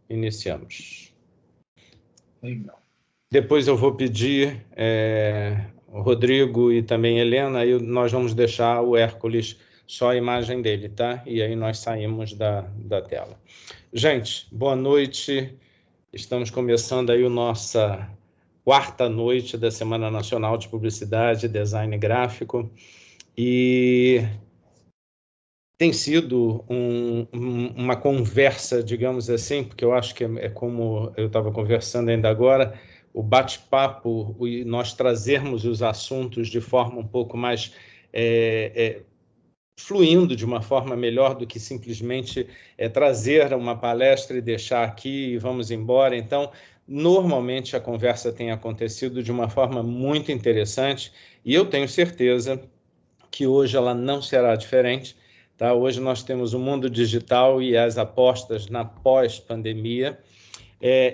iniciamos. Legal. Depois eu vou pedir o Rodrigo e também Helena, aí nós vamos deixar o Hércules só a imagem dele, tá? E aí nós saímos da tela. Gente, boa noite. Estamos começando aí a nossa quarta noite da Semana Nacional de Publicidade e Design Gráfico. E tem sido uma conversa, digamos assim, porque eu acho que é como eu estava conversando ainda agora, o bate-papo e nós trazermos os assuntos de forma um pouco mais fluindo de uma forma melhor do que simplesmente trazer uma palestra e deixar aqui e vamos embora. Então, normalmente a conversa tem acontecido de uma forma muito interessante e eu tenho certeza que hoje ela não será diferente. Tá? Hoje nós temos o mundo digital e as apostas na pós-pandemia.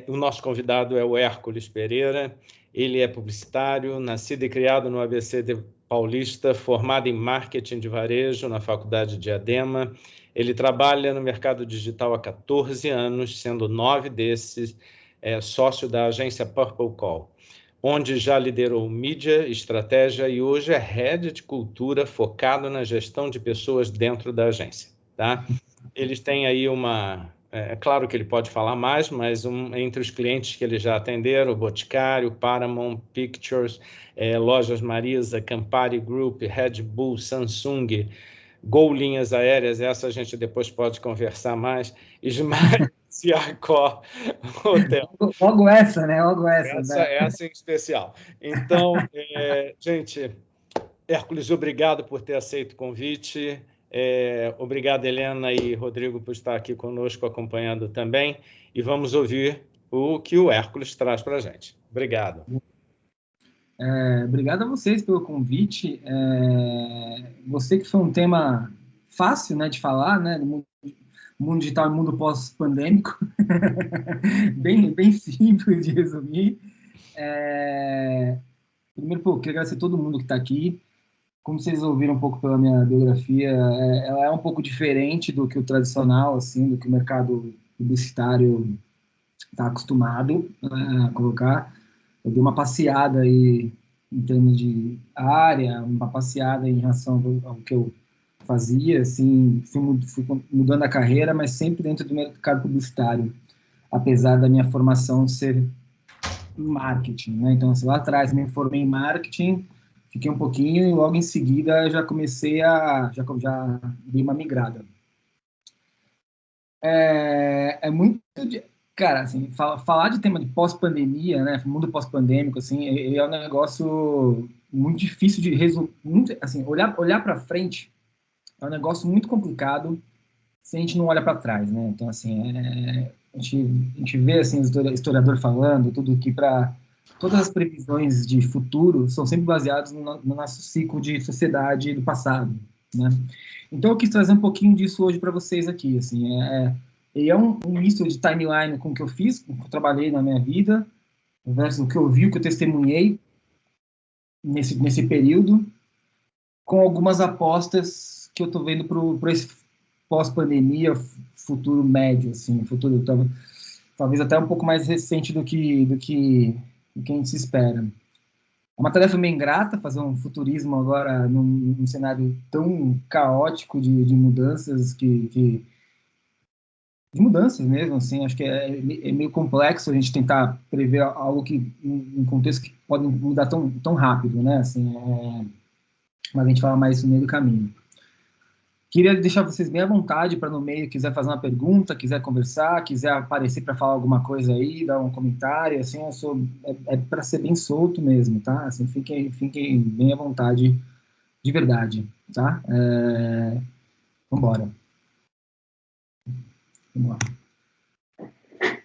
O nosso convidado é o Hércules Pereira. Ele é publicitário, nascido e criado no ABC Paulista, formado em marketing de varejo na Faculdade de Diadema. Ele trabalha no mercado digital há 14 anos, sendo 9 desses sócio da agência Purple Call, onde já liderou mídia, estratégia e hoje é head de cultura focado na gestão de pessoas dentro da agência. Tá? Eles têm aí é claro que ele pode falar mais, mas entre os clientes que ele já atenderam, o Boticário, Paramount Pictures, Lojas Marisa, Campari Group, Red Bull, Samsung, Gol Linhas Aéreas, essa a gente depois pode conversar mais, Smile, Ciarcor, Hotel. Logo essa, né? Logo essa. Essa em especial. Então, gente, Hércules, obrigado por ter aceito o convite. Obrigado, Helena e Rodrigo, por estar aqui conosco acompanhando também. E vamos ouvir o que o Hércules traz para a gente. Obrigado. Obrigado a vocês pelo convite. Você que foi um tema fácil, né, de falar, né, do mundo digital e mundo pós-pandêmico, bem simples de resumir. Primeiro, queria agradecer a todo mundo que está aqui. Como vocês ouviram um pouco pela minha biografia, ela é um pouco diferente do que o tradicional, assim, do que o mercado publicitário está acostumado a colocar. Eu dei uma passeada aí em termos de área, uma passeada em relação ao que eu fazia, assim, fui mudando a carreira, mas sempre dentro do mercado publicitário, apesar da minha formação ser em marketing, né? Então, assim, lá atrás me formei em marketing, fiquei um pouquinho e logo em seguida já comecei já dei uma migrada. Muito cara, assim, falar de tema de pós-pandemia, né, mundo pós-pandêmico, assim, é um negócio muito difícil de resolver, assim, olhar para frente é um negócio muito complicado se a gente não olha para trás, né? Então, assim, a gente vê assim historiador falando tudo que para todas as previsões de futuro são sempre baseadas no nosso ciclo de sociedade do passado, né? Então eu quis trazer um pouquinho disso hoje para vocês aqui, assim, é um misto de timeline com o que eu fiz, com o que eu trabalhei na minha vida, versus o que eu vi, o que eu testemunhei nesse período, com algumas apostas que eu estou vendo para esse pós-pandemia, futuro médio, assim, futuro talvez até um pouco mais recente do que a gente se espera. É uma tarefa meio ingrata fazer um futurismo agora num cenário tão caótico de mudanças de mudanças mesmo, assim, acho que é meio complexo a gente tentar prever algo que, um contexto que pode mudar tão rápido, né, assim, mas a gente fala mais isso no meio do caminho. Queria deixar vocês bem à vontade para no meio, quiser fazer uma pergunta, quiser conversar, quiser aparecer para falar alguma coisa aí, dar um comentário, assim, para ser bem solto mesmo, tá? Assim, fiquem bem à vontade, de verdade, tá? Vamos embora. Vamos lá.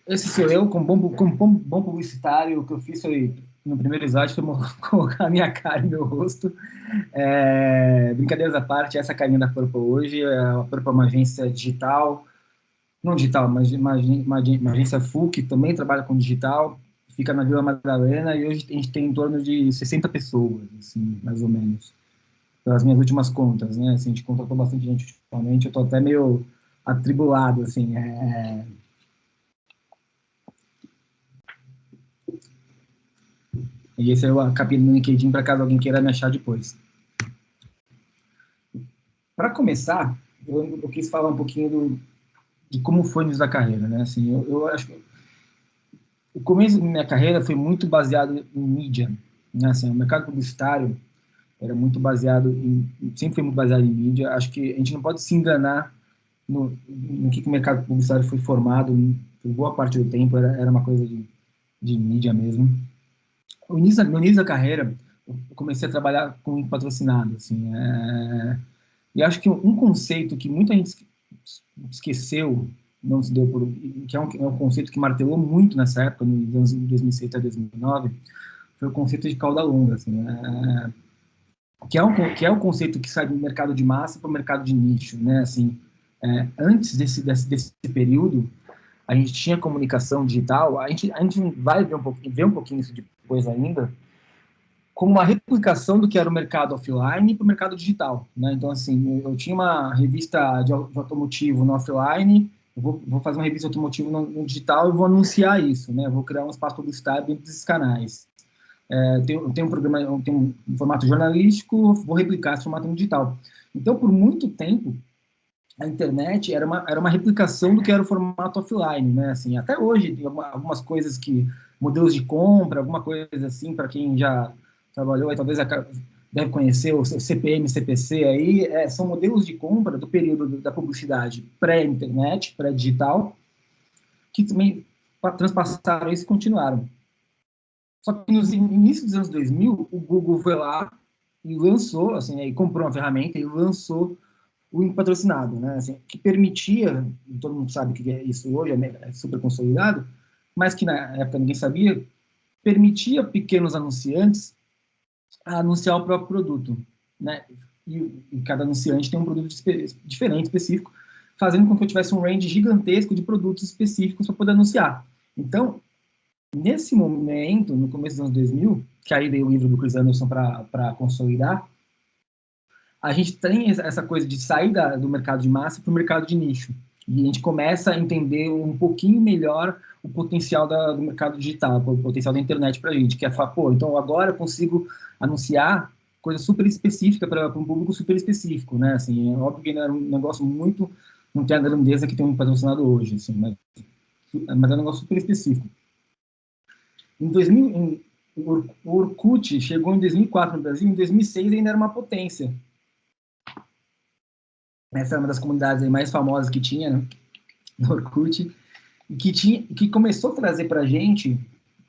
Esse sou eu, como bom publicitário, o que eu fiz foi, no primeiro slide, foi colocar a minha cara e meu rosto. Brincadeiras à parte, essa carinha da Purple hoje, a Purple é uma agência digital, não digital, mas uma agência full, que também trabalha com digital, fica na Vila Madalena, e hoje a gente tem em torno de 60 pessoas, assim, mais ou menos, pelas minhas últimas contas, né, assim, a gente contratou bastante gente ultimamente, eu tô até meio atribulado, assim, E esse é o capítulo no LinkedIn, para caso alguém queira me achar depois. Para começar, eu quis falar um pouquinho de como foi o início da carreira, né? Assim, eu acho que o começo da minha carreira foi muito baseado em mídia, né? Assim, o mercado publicitário era muito baseado sempre foi muito baseado em mídia. Acho que a gente não pode se enganar no que o mercado publicitário foi formado, por boa parte do tempo era uma coisa de mídia mesmo. No início da carreira, eu comecei a trabalhar com patrocinado, assim, e acho que um conceito que muita gente esqueceu, não se deu por, que é um conceito que martelou muito nessa época, nos anos 2006 a 2009, foi o conceito de cauda longa, assim, que é o conceito que sai do mercado de massa para o mercado de nicho, né? Assim, antes desse período, a gente tinha comunicação digital, a gente vai ver um pouquinho isso depois ainda, como uma replicação do que era o mercado offline para o mercado digital, né? Então, assim, eu tinha uma revista de automotivo no offline, vou fazer uma revista automotivo no digital e vou anunciar isso, né? Vou criar um espaço publicitário dentro desses canais. Tem um programa, tem um formato jornalístico, vou replicar esse formato no digital. Então, por muito tempo, a internet era uma replicação do que era o formato offline, né? Assim, até hoje, tem algumas coisas modelos de compra, alguma coisa assim, para quem já trabalhou, aí talvez deve conhecer o CPM, CPC aí, são modelos de compra do período da publicidade pré-internet, pré-digital, que também transpassaram isso e continuaram. Só que nos inícios dos anos 2000, o Google foi lá e lançou, assim, aí comprou uma ferramenta e lançou o patrocinado, né? Assim, que permitia, todo mundo sabe que é isso hoje, é super consolidado, mas que na época ninguém sabia, permitia pequenos anunciantes a anunciar o próprio produto, né? E cada anunciante tem um produto diferente, específico, fazendo com que eu tivesse um range gigantesco de produtos específicos para poder anunciar. Então, nesse momento, no começo dos anos 2000, que aí veio o livro do Chris Anderson para consolidar, a gente tem essa coisa de sair do mercado de massa para o mercado de nicho. E a gente começa a entender um pouquinho melhor o potencial do mercado digital, o potencial da internet para a gente, que é falar, pô, então agora eu consigo anunciar coisa super específica para um público super específico, né? Assim, é óbvio que é um negócio muito, não tem a grandeza que tem um patrocinado hoje, assim, mas é um negócio super específico. Em 2000, o Orkut chegou em 2004 no Brasil, em 2006 ainda era uma potência. Essa é uma das comunidades aí mais famosas que tinha, né, no Orkut, e que começou a trazer para a gente,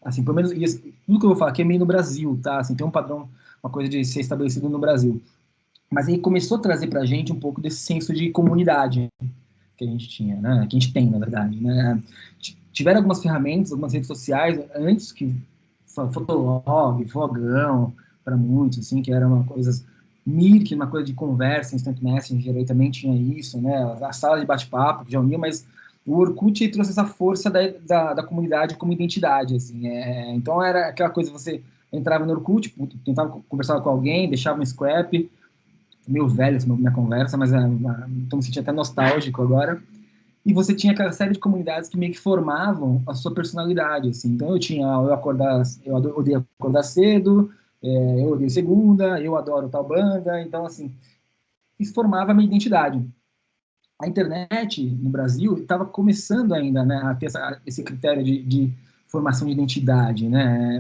assim, pelo menos tudo que eu vou falar aqui é meio no Brasil, tá? Assim, tem um padrão, uma coisa de ser estabelecido no Brasil. Mas aí começou a trazer para a gente um pouco desse senso de comunidade que a gente tinha, né? Que a gente tem, na verdade, né? Tiveram algumas ferramentas, algumas redes sociais antes que Fotolog, Fogão, para muitos, assim, que eram coisas Mirk, uma coisa de conversa, Instant Messenger, aí também tinha isso, né? A sala de bate-papo que já unia, mas o Orkut trouxe essa força da comunidade como identidade, assim. Então era aquela coisa, você entrava no Orkut, tentava conversar com alguém, deixava um scrap, meio velho essa minha conversa, mas estou me sentindo até nostálgico agora. E você tinha aquela série de comunidades que meio que formavam a sua personalidade, assim. Então eu odeio acordar cedo, eu odeio segunda, eu adoro tal banda, então assim, isso formava a minha identidade. A internet no Brasil estava começando ainda, né, a ter esse critério de formação de identidade, né?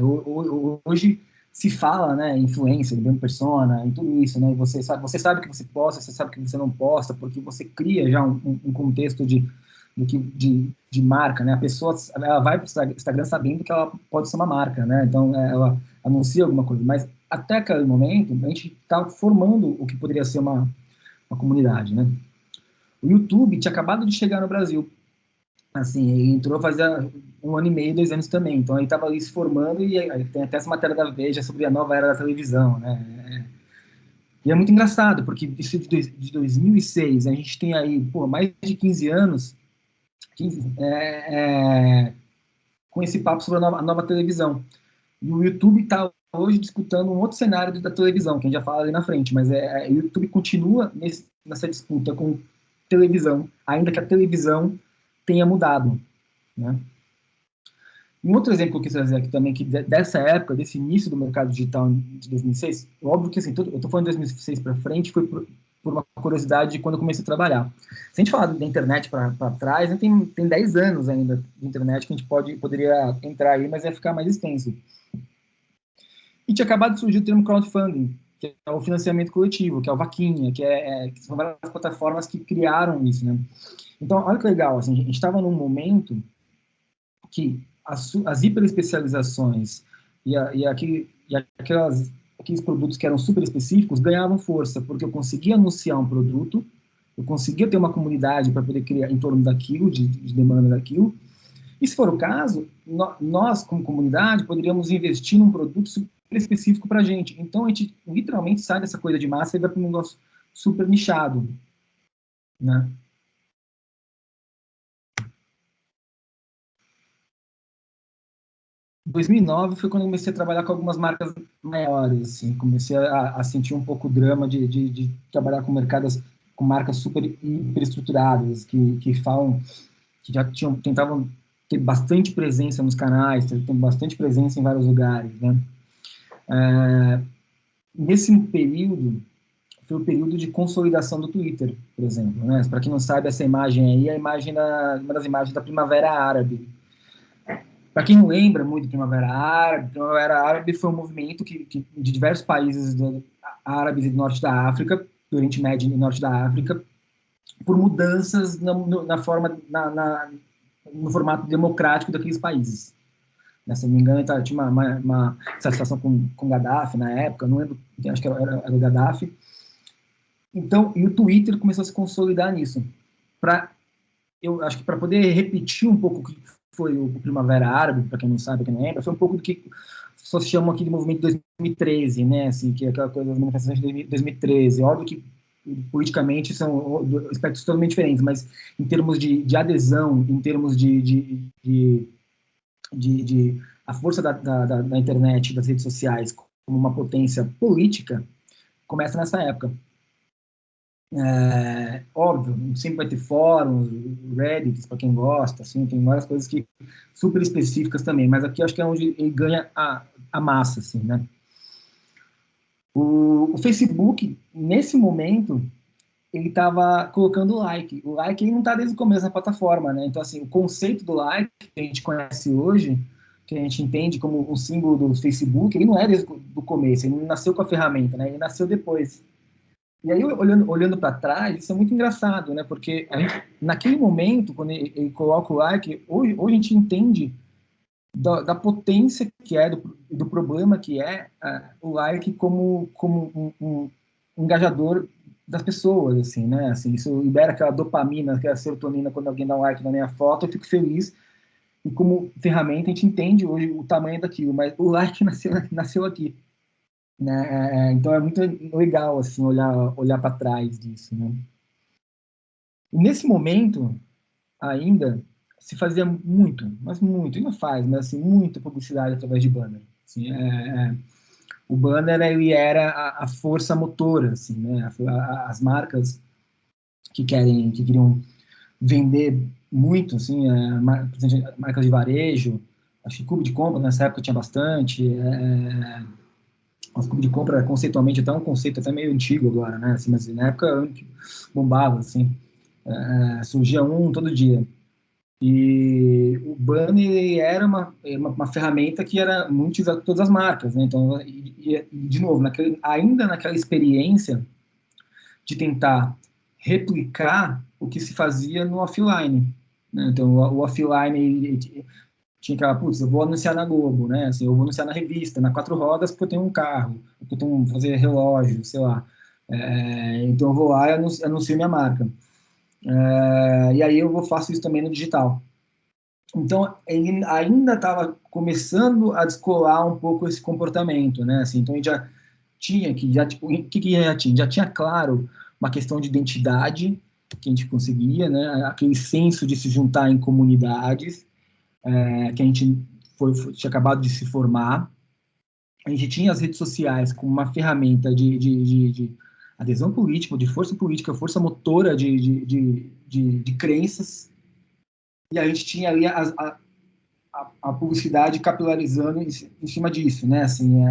Hoje se fala, né, influência, brand persona, em tudo isso, né? Você sabe que você posta, você sabe que você não posta, porque você cria já um contexto de marca, né? A pessoa ela vai para o Instagram sabendo que ela pode ser uma marca, né? Então ela anuncia alguma coisa, mas até aquele momento a gente estava formando o que poderia ser uma comunidade, né? O YouTube tinha acabado de chegar no Brasil, assim, ele entrou fazia 1 ano e meio, 2 anos também, então ele estava ali se formando e aí tem até essa matéria da Veja sobre a nova era da televisão, né? E é muito engraçado, porque isso de 2006, a gente tem aí, pô, mais de 15 anos 15, com esse papo sobre a nova televisão. E o YouTube está hoje disputando um outro cenário da televisão, que a gente já fala ali na frente, mas o YouTube continua nessa disputa com televisão, ainda que a televisão tenha mudado, né? Um outro exemplo que eu quis trazer aqui também, que dessa época, desse início do mercado digital de 2006, óbvio que assim, eu estou falando de 2006 para frente, foi por uma curiosidade de quando eu comecei a trabalhar. Se a gente falar da internet para trás, né, tem 10 anos ainda de internet que a gente poderia entrar aí, mas ia ficar mais extenso. E tinha acabado de surgir o termo crowdfunding, que é o financiamento coletivo, que é o Vaquinha, que são várias plataformas que criaram isso, né? Então, olha que legal, assim, a gente estava num momento que as hiperespecializações aqueles produtos que eram super específicos ganhavam força, porque eu conseguia anunciar um produto, eu conseguia ter uma comunidade para poder criar em torno daquilo, de demanda daquilo, e se for o caso, nós, como comunidade, poderíamos investir num produto super específico para a gente. Então, a gente literalmente sai dessa coisa de massa e vai para um negócio super nichado, né? 2009 foi quando eu comecei a trabalhar com algumas marcas maiores, assim, comecei a sentir um pouco o drama de trabalhar com mercados, com marcas super estruturadas, que falam, que já tentavam ter bastante presença nos canais, ter bastante presença em vários lugares, né? Nesse período, foi o período de consolidação do Twitter, por exemplo, né? Para quem não sabe, essa imagem aí é a imagem uma das imagens da Primavera Árabe. Para quem não lembra muito de Primavera Árabe foi um movimento de diversos países árabes e do norte da África, do Oriente Médio e norte da África, por mudanças no formato democrático daqueles países. Se não me engano, tinha uma satisfação com Gaddafi na época, não lembro, acho que era o Gaddafi. Então, e o Twitter começou a se consolidar nisso. Eu acho que para poder repetir um pouco o que foi o Primavera Árabe, para quem não sabe, quem não lembra, foi um pouco do que só se chama aqui de movimento de 2013, né? Assim, que é aquela coisa das manifestações de 2013. Óbvio que politicamente são aspectos totalmente diferentes, mas em termos de adesão, em termos de a força da internet, das redes sociais como uma potência política, começa nessa época. Óbvio, sempre vai ter fóruns, Reddit, para quem gosta, assim, tem várias coisas que super específicas também, mas aqui acho que é onde ele ganha a massa, assim, né? O Facebook, nesse momento, ele estava colocando o like. O like ele não está desde o começo da plataforma, né? Então, assim, o conceito do like que a gente conhece hoje, que a gente entende como um símbolo do Facebook, ele não é desde o começo, ele não nasceu com a ferramenta, né? Ele nasceu depois. E aí, olhando para trás, isso é muito engraçado, né? Porque naquele momento, quando ele coloca o like, hoje a gente entende da potência que é, do problema que é o like como um engajador das pessoas, assim, né? Assim, isso libera aquela dopamina, aquela serotonina quando alguém dá um like na minha foto, eu fico feliz. E como ferramenta, a gente entende hoje o tamanho daquilo, mas o like nasceu aqui. Né? Então é muito legal assim olhar para trás disso, né? E nesse momento ainda se fazia muito, mas muito, ainda faz, mas assim muita publicidade através de banner. Assim, o banner ele era a força motora, assim, né? As marcas que queriam vender muito, assim, marcas de varejo, acho que Clube de Compra nessa época tinha bastante. Os clubes de compra, conceitualmente, até um conceito até meio antigo agora, né? Assim, mas na época bombava, assim. Surgia um todo dia. E o banner era uma ferramenta que era muito usada por todas as marcas, né? Então, de novo, ainda naquela experiência de tentar replicar o que se fazia no offline. Né? Então, o offline tinha aquela, putz, eu vou anunciar na Globo, né? Assim, eu vou anunciar na revista, na Quatro Rodas, porque eu tenho um carro, porque eu tenho fazer relógio, sei lá. Então eu vou lá e anuncio minha marca. E aí eu faço isso também no digital. Então ele ainda estava começando a descolar um pouco esse comportamento, né? Assim, então a gente já tinha o que já tinha? Já tinha, claro, uma questão de identidade que a gente conseguia, né? Aquele senso de se juntar em comunidades, que a gente tinha acabado de se formar. A gente tinha as redes sociais como uma ferramenta de adesão política, de força política, força motora de crenças, e a gente tinha ali a publicidade capilarizando em cima disso, né? Assim,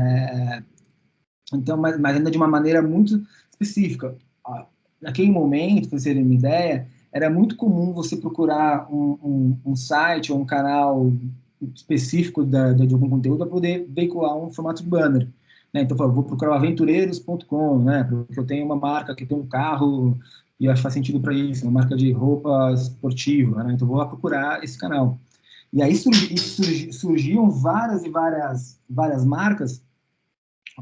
então, mas ainda de uma maneira muito específica. Naquele momento, para vocês terem uma ideia, era muito comum você procurar um site ou um canal específico de algum conteúdo para poder veicular um formato de banner. Né? Então, eu vou procurar o aventureiros.com, né? Porque eu tenho uma marca que tem um carro e acho que faz sentido para isso, uma marca de roupa esportiva, né? Então, eu vou lá procurar esse canal. E aí surgiam várias e várias marcas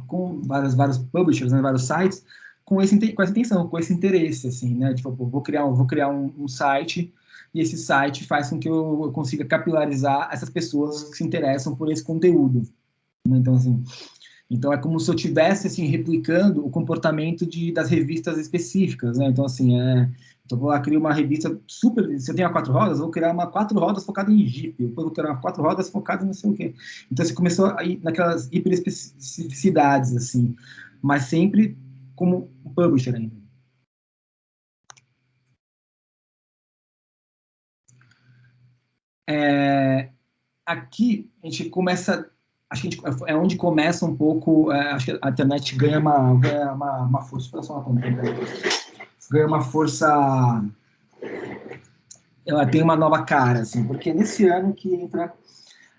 com vários publishers, né, vários sites com essa intenção, com esse interesse, assim, né? Tipo, vou criar um site e esse site faz com que eu consiga capilarizar essas pessoas que se interessam por esse conteúdo. Então, assim, então é como se eu estivesse assim replicando o comportamento das revistas específicas, né? Então, assim, então vou criar uma revista super. Se eu tenho 4 rodas, vou criar uma 4 rodas focada em Jeep. Depois vou criar uma 4 rodas focada em não sei o quê. Então, você começou a ir naquelas hiperespecificidades, assim, mas sempre como um publisher ainda. Aqui a gente começa. Acho que é onde começa um pouco. Acho que a internet ganha uma força. Ganha uma força. Ela tem uma nova cara, assim, porque é nesse ano que entra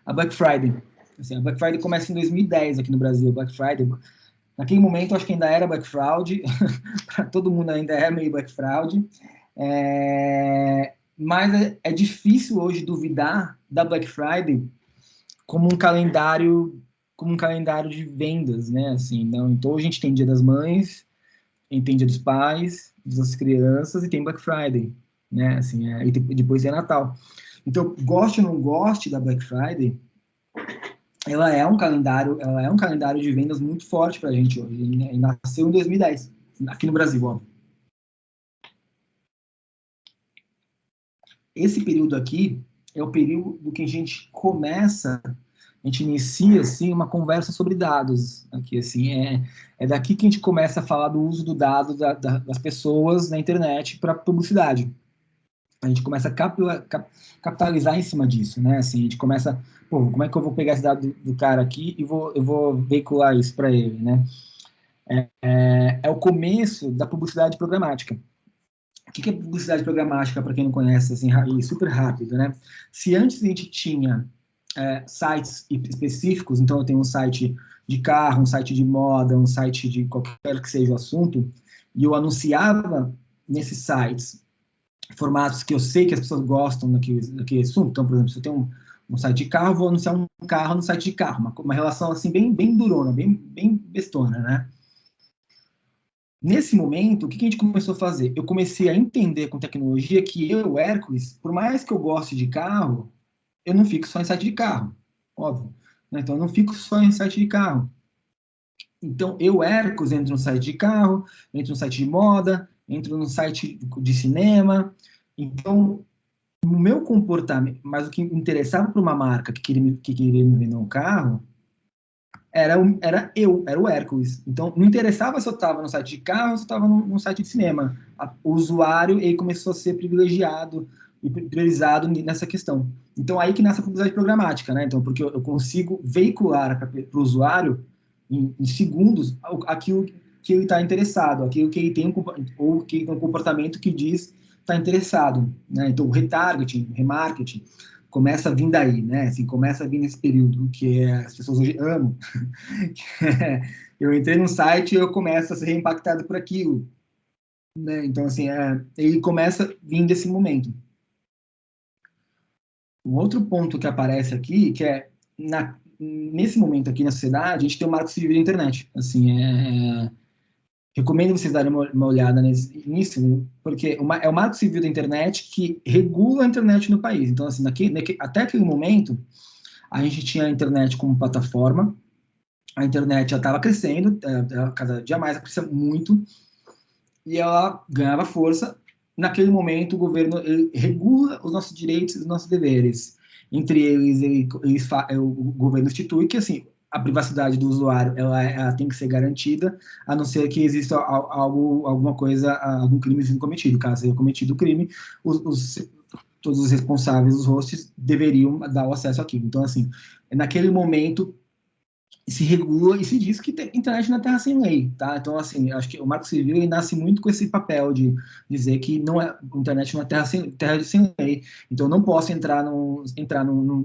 a Black Friday. Assim, a Black Friday começa em 2010 aqui no Brasil. Black Friday, naquele momento, acho que ainda era Black Fraud, para todo mundo ainda é meio Black Fraud. Mas é difícil hoje duvidar da Black Friday como um calendário de vendas, né? Assim, não, então a gente tem Dia das Mães, tem Dia dos Pais, das crianças e tem Black Friday, né? Assim, e depois é Natal. Então, goste ou não goste da Black Friday, ela é um calendário de vendas muito forte para a gente hoje. Ele nasceu em 2010, aqui no Brasil, óbvio. Esse período aqui é o período que a gente inicia assim uma conversa sobre dados aqui, assim, é daqui que a gente começa a falar do uso do dado das pessoas na internet para publicidade. A gente começa a capitalizar em cima disso, né? Assim, a gente começa, pô, como é que eu vou pegar esse dado do cara aqui e eu vou veicular isso para ele, né? É o começo da publicidade programática. O que é publicidade programática, para quem não conhece, assim, super rápido, né? Se antes a gente tinha sites específicos, então eu tenho um site de carro, um site de moda, um site de qualquer que seja o assunto, e eu anunciava nesses sites formatos que eu sei que as pessoas gostam daquele assunto. Então, por exemplo, se eu tenho um site de carro, vou anunciar um carro no site de carro, uma relação assim bem durona, bem bestona, né? Nesse momento, o que a gente começou a fazer? Eu comecei a entender com tecnologia que eu, Hércules, por mais que eu goste de carro, eu não fico só em site de carro, óbvio. Então, eu não fico só em site de carro. Então, eu, Hércules, entro no site de carro, entro no site de moda, entro no site de cinema. Então, o meu comportamento, mas o que interessava para uma marca que queria me vender um carro, era o Hércules. Então, não interessava se eu estava no site de carro ou se eu estava no site de cinema. O usuário, ele começou a ser privilegiado e priorizado nessa questão. Então, aí que nasce a publicidade programática, né? Então, porque eu consigo veicular para o usuário, em segundos, aquilo que ele está interessado, aquilo que ele tem, ou que ele tem um comportamento que diz está interessado, né? Então, o retargeting, o remarketing, começa a vir daí, né? Assim, começa a vir nesse período que as pessoas hoje amam. Eu entrei num site e eu começo a ser impactado por aquilo, né? Então, assim, ele começa a vir desse momento. Um outro ponto que aparece aqui, que é nesse momento aqui na sociedade, a gente tem o Marco Civil da internet. Assim, recomendo vocês darem uma olhada nisso, porque é o Marco Civil da internet que regula a internet no país. Então, assim, até aquele momento, a gente tinha a internet como plataforma, a internet já estava crescendo, cada dia mais ela crescia muito, e ela ganhava força. Naquele momento, o governo regula os nossos direitos e os nossos deveres. Entre eles, o governo institui que, assim, a privacidade do usuário ela tem que ser garantida, a não ser que exista alguma coisa, algum crime sendo cometido. Caso seja cometido o crime, todos os responsáveis, os hosts, deveriam dar o acesso àquilo. Então, assim, naquele momento se regula e se diz que internet não é terra sem lei, tá? Então, assim, acho que o Marco Civil ele nasce muito com esse papel de dizer que não é, a internet não é terra sem lei. Então, eu não posso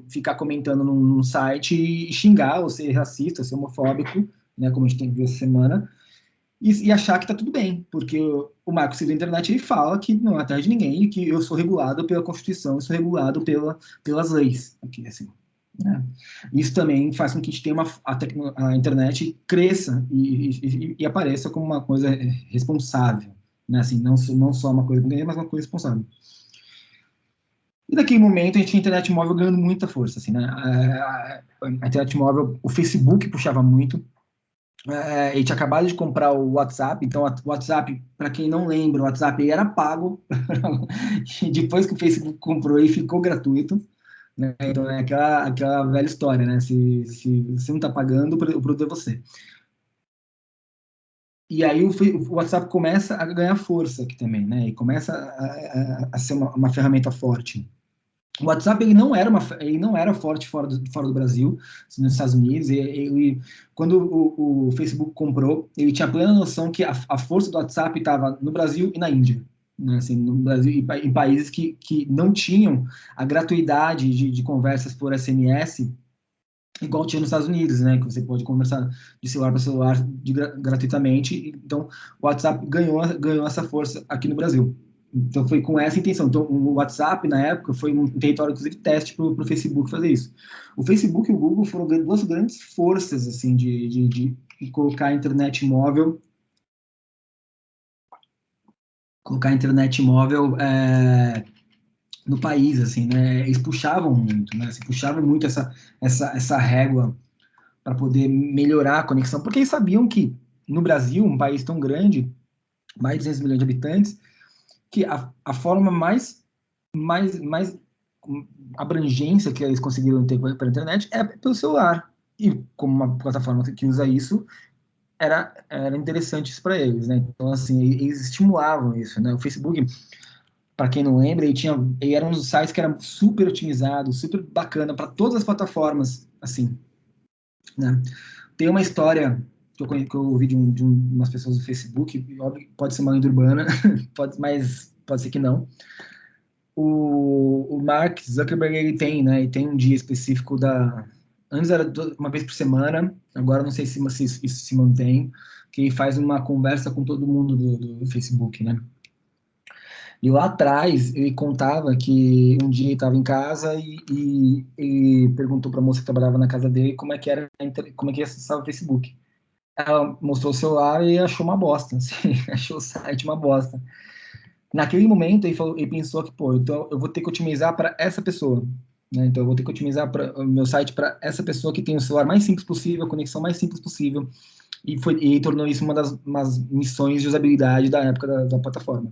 ficar comentando num site e xingar, ou ser racista, ser homofóbico, né, como a gente tem visto essa semana, e achar que tá tudo bem, porque o Marco Civil da internet ele fala que não é terra de ninguém e que eu sou regulado pela Constituição, eu sou regulado pelas leis, aqui, assim. Né? Isso também faz com que a gente tenha a internet cresça e apareça como uma coisa responsável, né? Assim, não só uma coisa grande, mas uma coisa responsável. E naquele momento a gente tinha a internet móvel ganhando muita força, assim, né? A internet móvel, o Facebook puxava muito. A gente acabado de comprar o WhatsApp, então o WhatsApp, para quem não lembra, o WhatsApp era pago. E depois que o Facebook comprou, ele ficou gratuito. Né? Então é aquela velha história, né? Se você não está pagando, o produto é você. E aí o WhatsApp começa a ganhar força aqui também, né? E começa a ser uma ferramenta forte. O WhatsApp ele não era forte fora do Brasil, nos Estados Unidos. Quando o Facebook comprou, ele tinha plena noção que a força do WhatsApp estava no Brasil e na Índia. Né, assim, no Brasil, em países que não tinham a gratuidade de conversas por SMS, igual tinha nos Estados Unidos, né, que você pode conversar de celular para celular gratuitamente. Então, o WhatsApp ganhou essa força aqui no Brasil. Então, foi com essa intenção. Então, o WhatsApp, na época, foi um território, inclusive, teste para o Facebook fazer isso. O Facebook e o Google foram duas grandes forças, assim, de colocar a internet móvel no país, assim, né? Eles puxavam muito, né? Se puxavam muito essa régua para poder melhorar a conexão, porque eles sabiam que no Brasil, um país tão grande, mais de 200 milhões de habitantes, que a forma mais abrangência que eles conseguiram ter pela internet é pelo celular. E como uma plataforma que usa isso, era interessante isso para eles, né? Então, assim, eles estimulavam isso, né? O Facebook, para quem não lembra, ele era um dos sites que era super otimizado, super bacana para todas as plataformas, assim, né? Tem uma história que eu ouvi de umas pessoas do Facebook, óbvio, pode ser uma lenda urbana, mas pode ser que não. O Mark Zuckerberg, ele tem, né? Ele tem um dia específico Antes era uma vez por semana, agora não sei se isso se mantém, que ele faz uma conversa com todo mundo do Facebook, né? E lá atrás, ele contava que um dia ele estava em casa e perguntou para a moça que trabalhava na casa dele como é que acessava o Facebook. Ela mostrou o celular e achou uma bosta, assim, achou o site uma bosta. Naquele momento, ele pensou que, pô, então eu vou ter que otimizar para essa pessoa. Né? Então, eu vou ter que otimizar o meu site para essa pessoa que tem o celular mais simples possível, a conexão mais simples possível. E tornou isso umas missões de usabilidade da época da plataforma.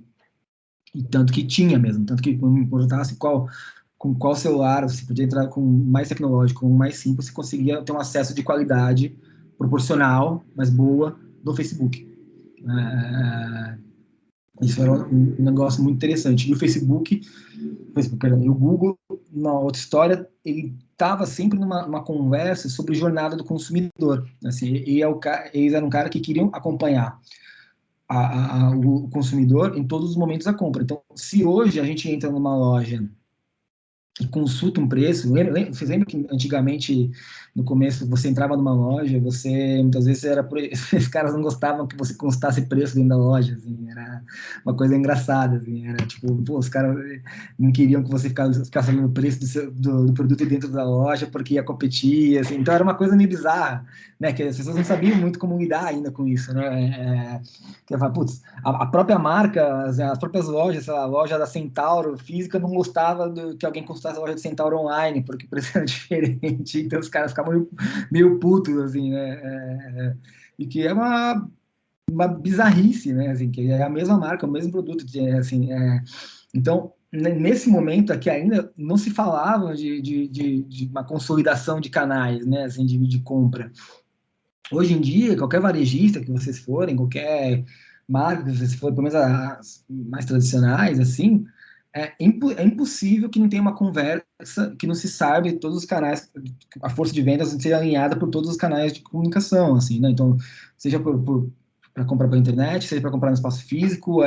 E tanto que tinha mesmo, tanto que não importasse com qual celular, você podia entrar com mais tecnológico, com mais simples, você conseguia ter um acesso de qualidade proporcional, mas boa, do Facebook. Isso era um negócio muito interessante. E perdão, e o Google, na outra história, ele estava sempre numa conversa sobre jornada do consumidor. Assim, eles eram um cara que queriam acompanhar o consumidor em todos os momentos da compra. Então, se hoje a gente entra numa loja e consulta um preço, vocês lembram que antigamente, no começo, você entrava numa loja, muitas vezes os caras não gostavam que você consultasse preço dentro da loja, assim, era uma coisa engraçada, assim, era tipo, pô, os caras não queriam que você ficasse sabendo o preço do produto dentro da loja, porque ia competir, assim, então era uma coisa meio bizarra, né, que as pessoas não sabiam muito como lidar ainda com isso, né, que eu falo, putz, a própria marca, as próprias lojas, sei lá, a loja da Centauro física não gostava que alguém consultasse a loja de Centauro online, porque o preço era diferente, então os caras ficavam meio putos, assim, né? E que é uma bizarrice, né? Assim, que é a mesma marca, o mesmo produto, assim, então, nesse momento aqui ainda não se falava de uma consolidação de canais, né? Assim, de compra. Hoje em dia, qualquer varejista que vocês forem, qualquer marca que vocês forem, pelo menos as mais tradicionais, assim, é impossível que não tenha uma conversa, que não se saiba todos os canais, a força de vendas seja alinhada por todos os canais de comunicação, assim, né? Então, seja para comprar pela internet, seja para comprar no espaço físico,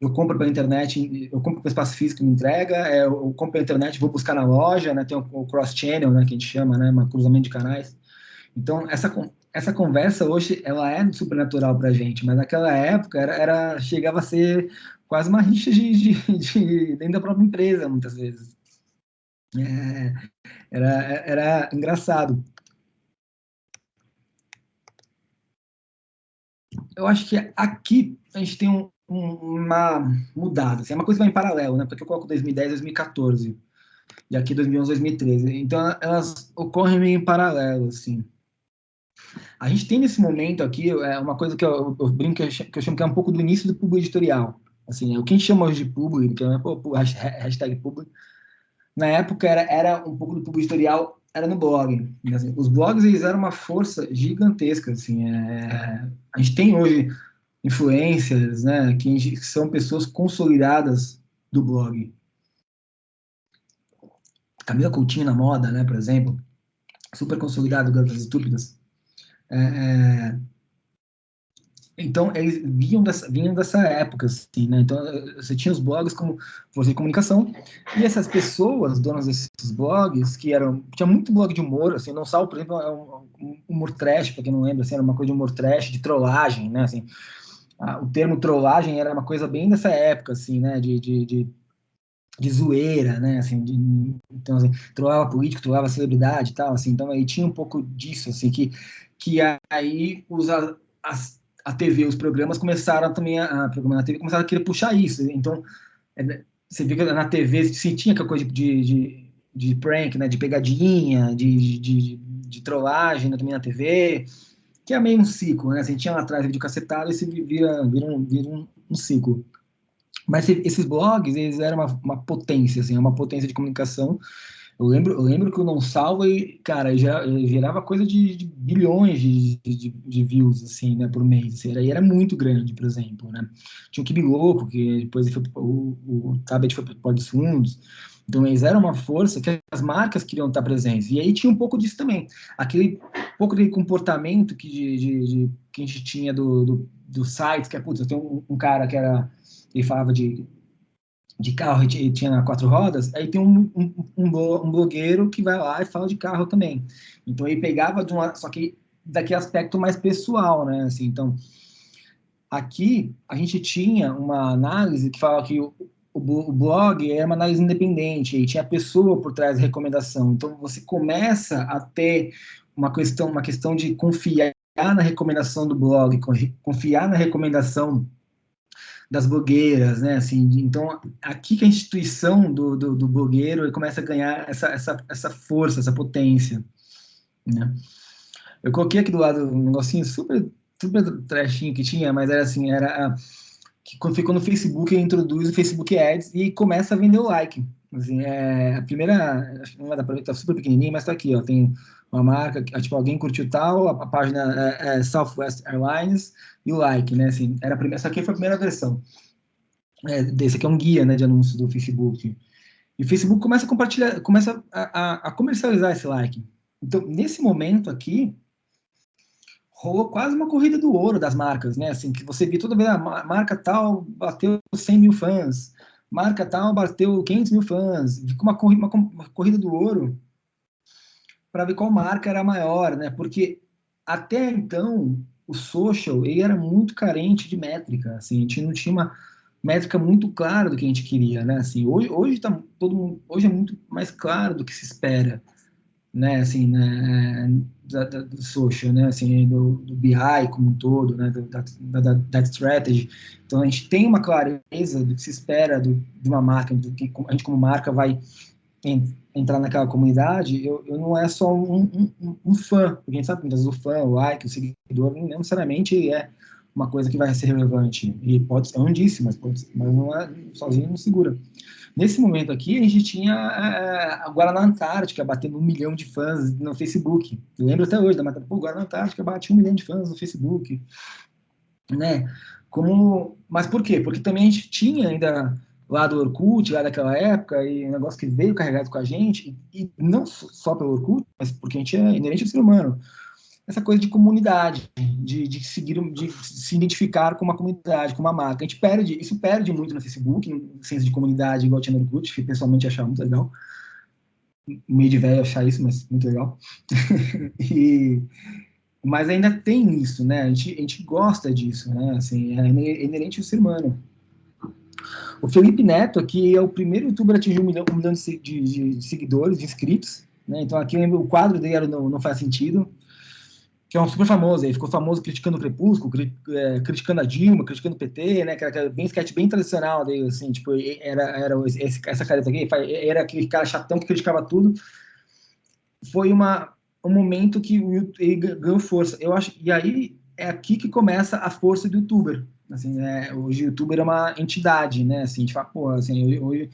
eu compro pela internet, eu compro pelo espaço físico e me entrega, eu compro pela internet, vou buscar na loja, né? Tem o cross-channel, né? Que a gente chama, né? Um cruzamento de canais. Então, essa conversa hoje, ela é supernatural para a gente, mas naquela época chegava a ser quase uma rixa dentro da própria empresa, muitas vezes. É, era engraçado. Eu acho que aqui a gente tem uma mudada, assim, é uma coisa que vai em paralelo, né? Porque eu coloco 2010, 2014, e aqui 2011, 2013. Então, elas ocorrem meio em paralelo, assim. A gente tem nesse momento aqui uma coisa que eu brinco, que eu chamo que é um pouco do início do público editorial. Assim, o que a gente chama hoje de público, que é hashtag público, na época era um pouco do público editorial, era no blog. Assim, os blogs, eles eram uma força gigantesca. Assim, a gente tem hoje influencers, né, que são pessoas consolidadas do blog. Camila Coutinho na moda, né, por exemplo, super consolidado, Garotas Estúpidas. Então, eles vinham dessa época, assim, né? Então, você tinha os blogs como força de comunicação, e essas pessoas, donas desses blogs, tinha muito blog de humor, assim, não salvo, por exemplo, um humor trash, para quem não lembra, assim, era uma coisa de humor trash, de trollagem, né, assim, o termo trollagem era uma coisa bem dessa época, assim, né, de zoeira, né, assim, então, assim, trollava político, trollava celebridade e tal, assim, então aí tinha um pouco disso, assim, que aí a TV, os programas começaram também, a programa na TV começaram a querer puxar isso, então, você vê que na TV se tinha aquela coisa de prank, né, de pegadinha, de trollagem, né, também na TV, que é meio um ciclo, né, assim, tinha lá atrás vídeo cacetado e se vira um ciclo. Mas esses blogs, eles eram uma potência, assim, uma potência de comunicação. Eu lembro que o Não Salva, cara, já gerava coisa de bilhões de views, assim, né, por mês. Assim, era muito grande, por exemplo, né? Tinha o Kibi Louco, que depois o Tabet foi para o dos Fundos. Então, eles eram uma força que as marcas queriam estar presentes. E aí tinha um pouco disso também. Aquele pouco de comportamento que a gente tinha do sites, que é, putz, eu tenho um cara que era... Ele falava de carro e tinha 4 rodas, aí tem um blogueiro que vai lá e fala de carro também. Então ele pegava só que daquele aspecto mais pessoal, né? Assim, então, aqui a gente tinha uma análise que fala que o blog era uma análise independente, e tinha a pessoa por trás da recomendação. Então você começa a ter uma questão de confiar na recomendação do blog, confiar na recomendação das blogueiras, né? Assim, então, aqui que a instituição do blogueiro começa a ganhar essa força, essa potência, né? Eu coloquei aqui do lado um negocinho super trechinho que tinha, mas era assim, que quando ficou no Facebook, ele introduz o Facebook Ads e começa a vender o like. Assim, a primeira, acho que não vai dar pra ver, tá super pequenininho, mas tá aqui, ó, tem uma marca, tipo, alguém curtiu tal, a página é Southwest Airlines e o like, né, assim, essa aqui foi a primeira versão. Desse aqui é um guia, né, de anúncios do Facebook. E o Facebook começa a compartilhar, começa a comercializar esse like. Então, nesse momento aqui, rolou quase uma corrida do ouro das marcas, né? Assim, que você vê toda vez a marca tal bateu 100 mil fãs, marca tal bateu 500 mil fãs, ficou uma corrida do ouro para ver qual marca era maior, né? Porque até então o social ele era muito carente de métrica, assim, a gente não tinha uma métrica muito clara do que a gente queria, né? Assim, hoje tá todo mundo, hoje é muito mais claro do que se espera, né? Assim, né? Do social, né? Assim, do BI como um todo, né? Da strategy. Então a gente tem uma clareza do que se espera de uma marca, do que a gente como marca vai entrar naquela comunidade. Eu não é só um fã, porque a gente sabe que muitas vezes o fã, o like, o seguidor, não necessariamente é uma coisa que vai ser relevante. E pode ser lindíssimo, mas não é, sozinho não segura. Nesse momento aqui, a gente tinha a Guaraná Antártica batendo 1 milhão de fãs no Facebook. Eu lembro até hoje da matéria, pô, Guaraná Antártica bate 1 milhão de fãs no Facebook, né? Mas por quê? Porque também a gente tinha ainda lá do Orkut, lá daquela época, e um negócio que veio carregado com a gente, e não só pelo Orkut, mas porque a gente é inerente ao ser humano. Essa coisa de comunidade, de seguir, de se identificar com uma comunidade, com uma marca. A gente perde, isso perde muito no Facebook, no senso de comunidade, igual tinha no Orkut, que pessoalmente achava muito legal. Meio de velho achar isso, mas muito legal. Mas ainda tem isso, né? A gente gosta disso, né? Assim, é inerente ao ser humano. O Felipe Neto aqui é o primeiro youtuber a atingir 1 milhão de seguidores, de inscritos, né? Então aqui o quadro dele era Não Faz Sentido, que é um super famoso, ele ficou famoso criticando o Crepúsculo, criticando a Dilma, criticando o PT, né, que era bem sketch bem tradicional dele, assim, tipo, era essa careta aqui, era aquele cara chatão que criticava tudo. Foi um momento que ele ganhou força, eu acho, e aí é aqui que começa a força do youtuber, assim, hoje o youtuber é uma entidade, né, assim, a gente fala, pô, assim, hoje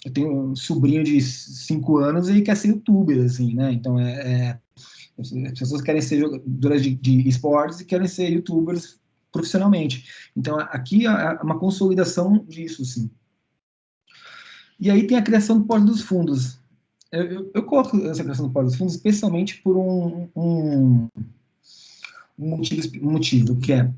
eu tenho um sobrinho de 5 anos e ele quer ser youtuber, assim, né, então as pessoas querem ser jogadoras de esportes e querem ser youtubers profissionalmente. Então, aqui é uma consolidação disso, sim. E aí tem a criação do Porta dos Fundos. Eu coloco essa criação do Porta dos Fundos especialmente por um motivo, que é,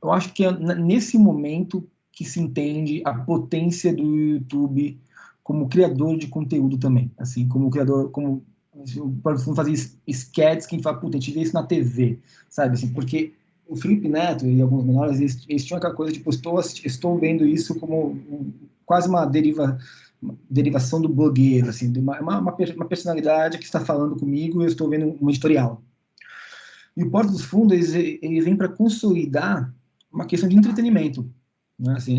eu acho que é nesse momento que se entende a potência do YouTube como criador de conteúdo também, assim, como criador, como o fundo fazer sketches que a gente fala, puta, a gente vê isso na TV, sabe, assim, porque o Felipe Neto e alguns menores, eles tinham aquela coisa, tipo, estou vendo isso como quase uma derivação do blogueiro, assim, de uma personalidade que está falando comigo e eu estou vendo um editorial. E o Porta dos Fundos, ele vem para consolidar uma questão de entretenimento, né, assim,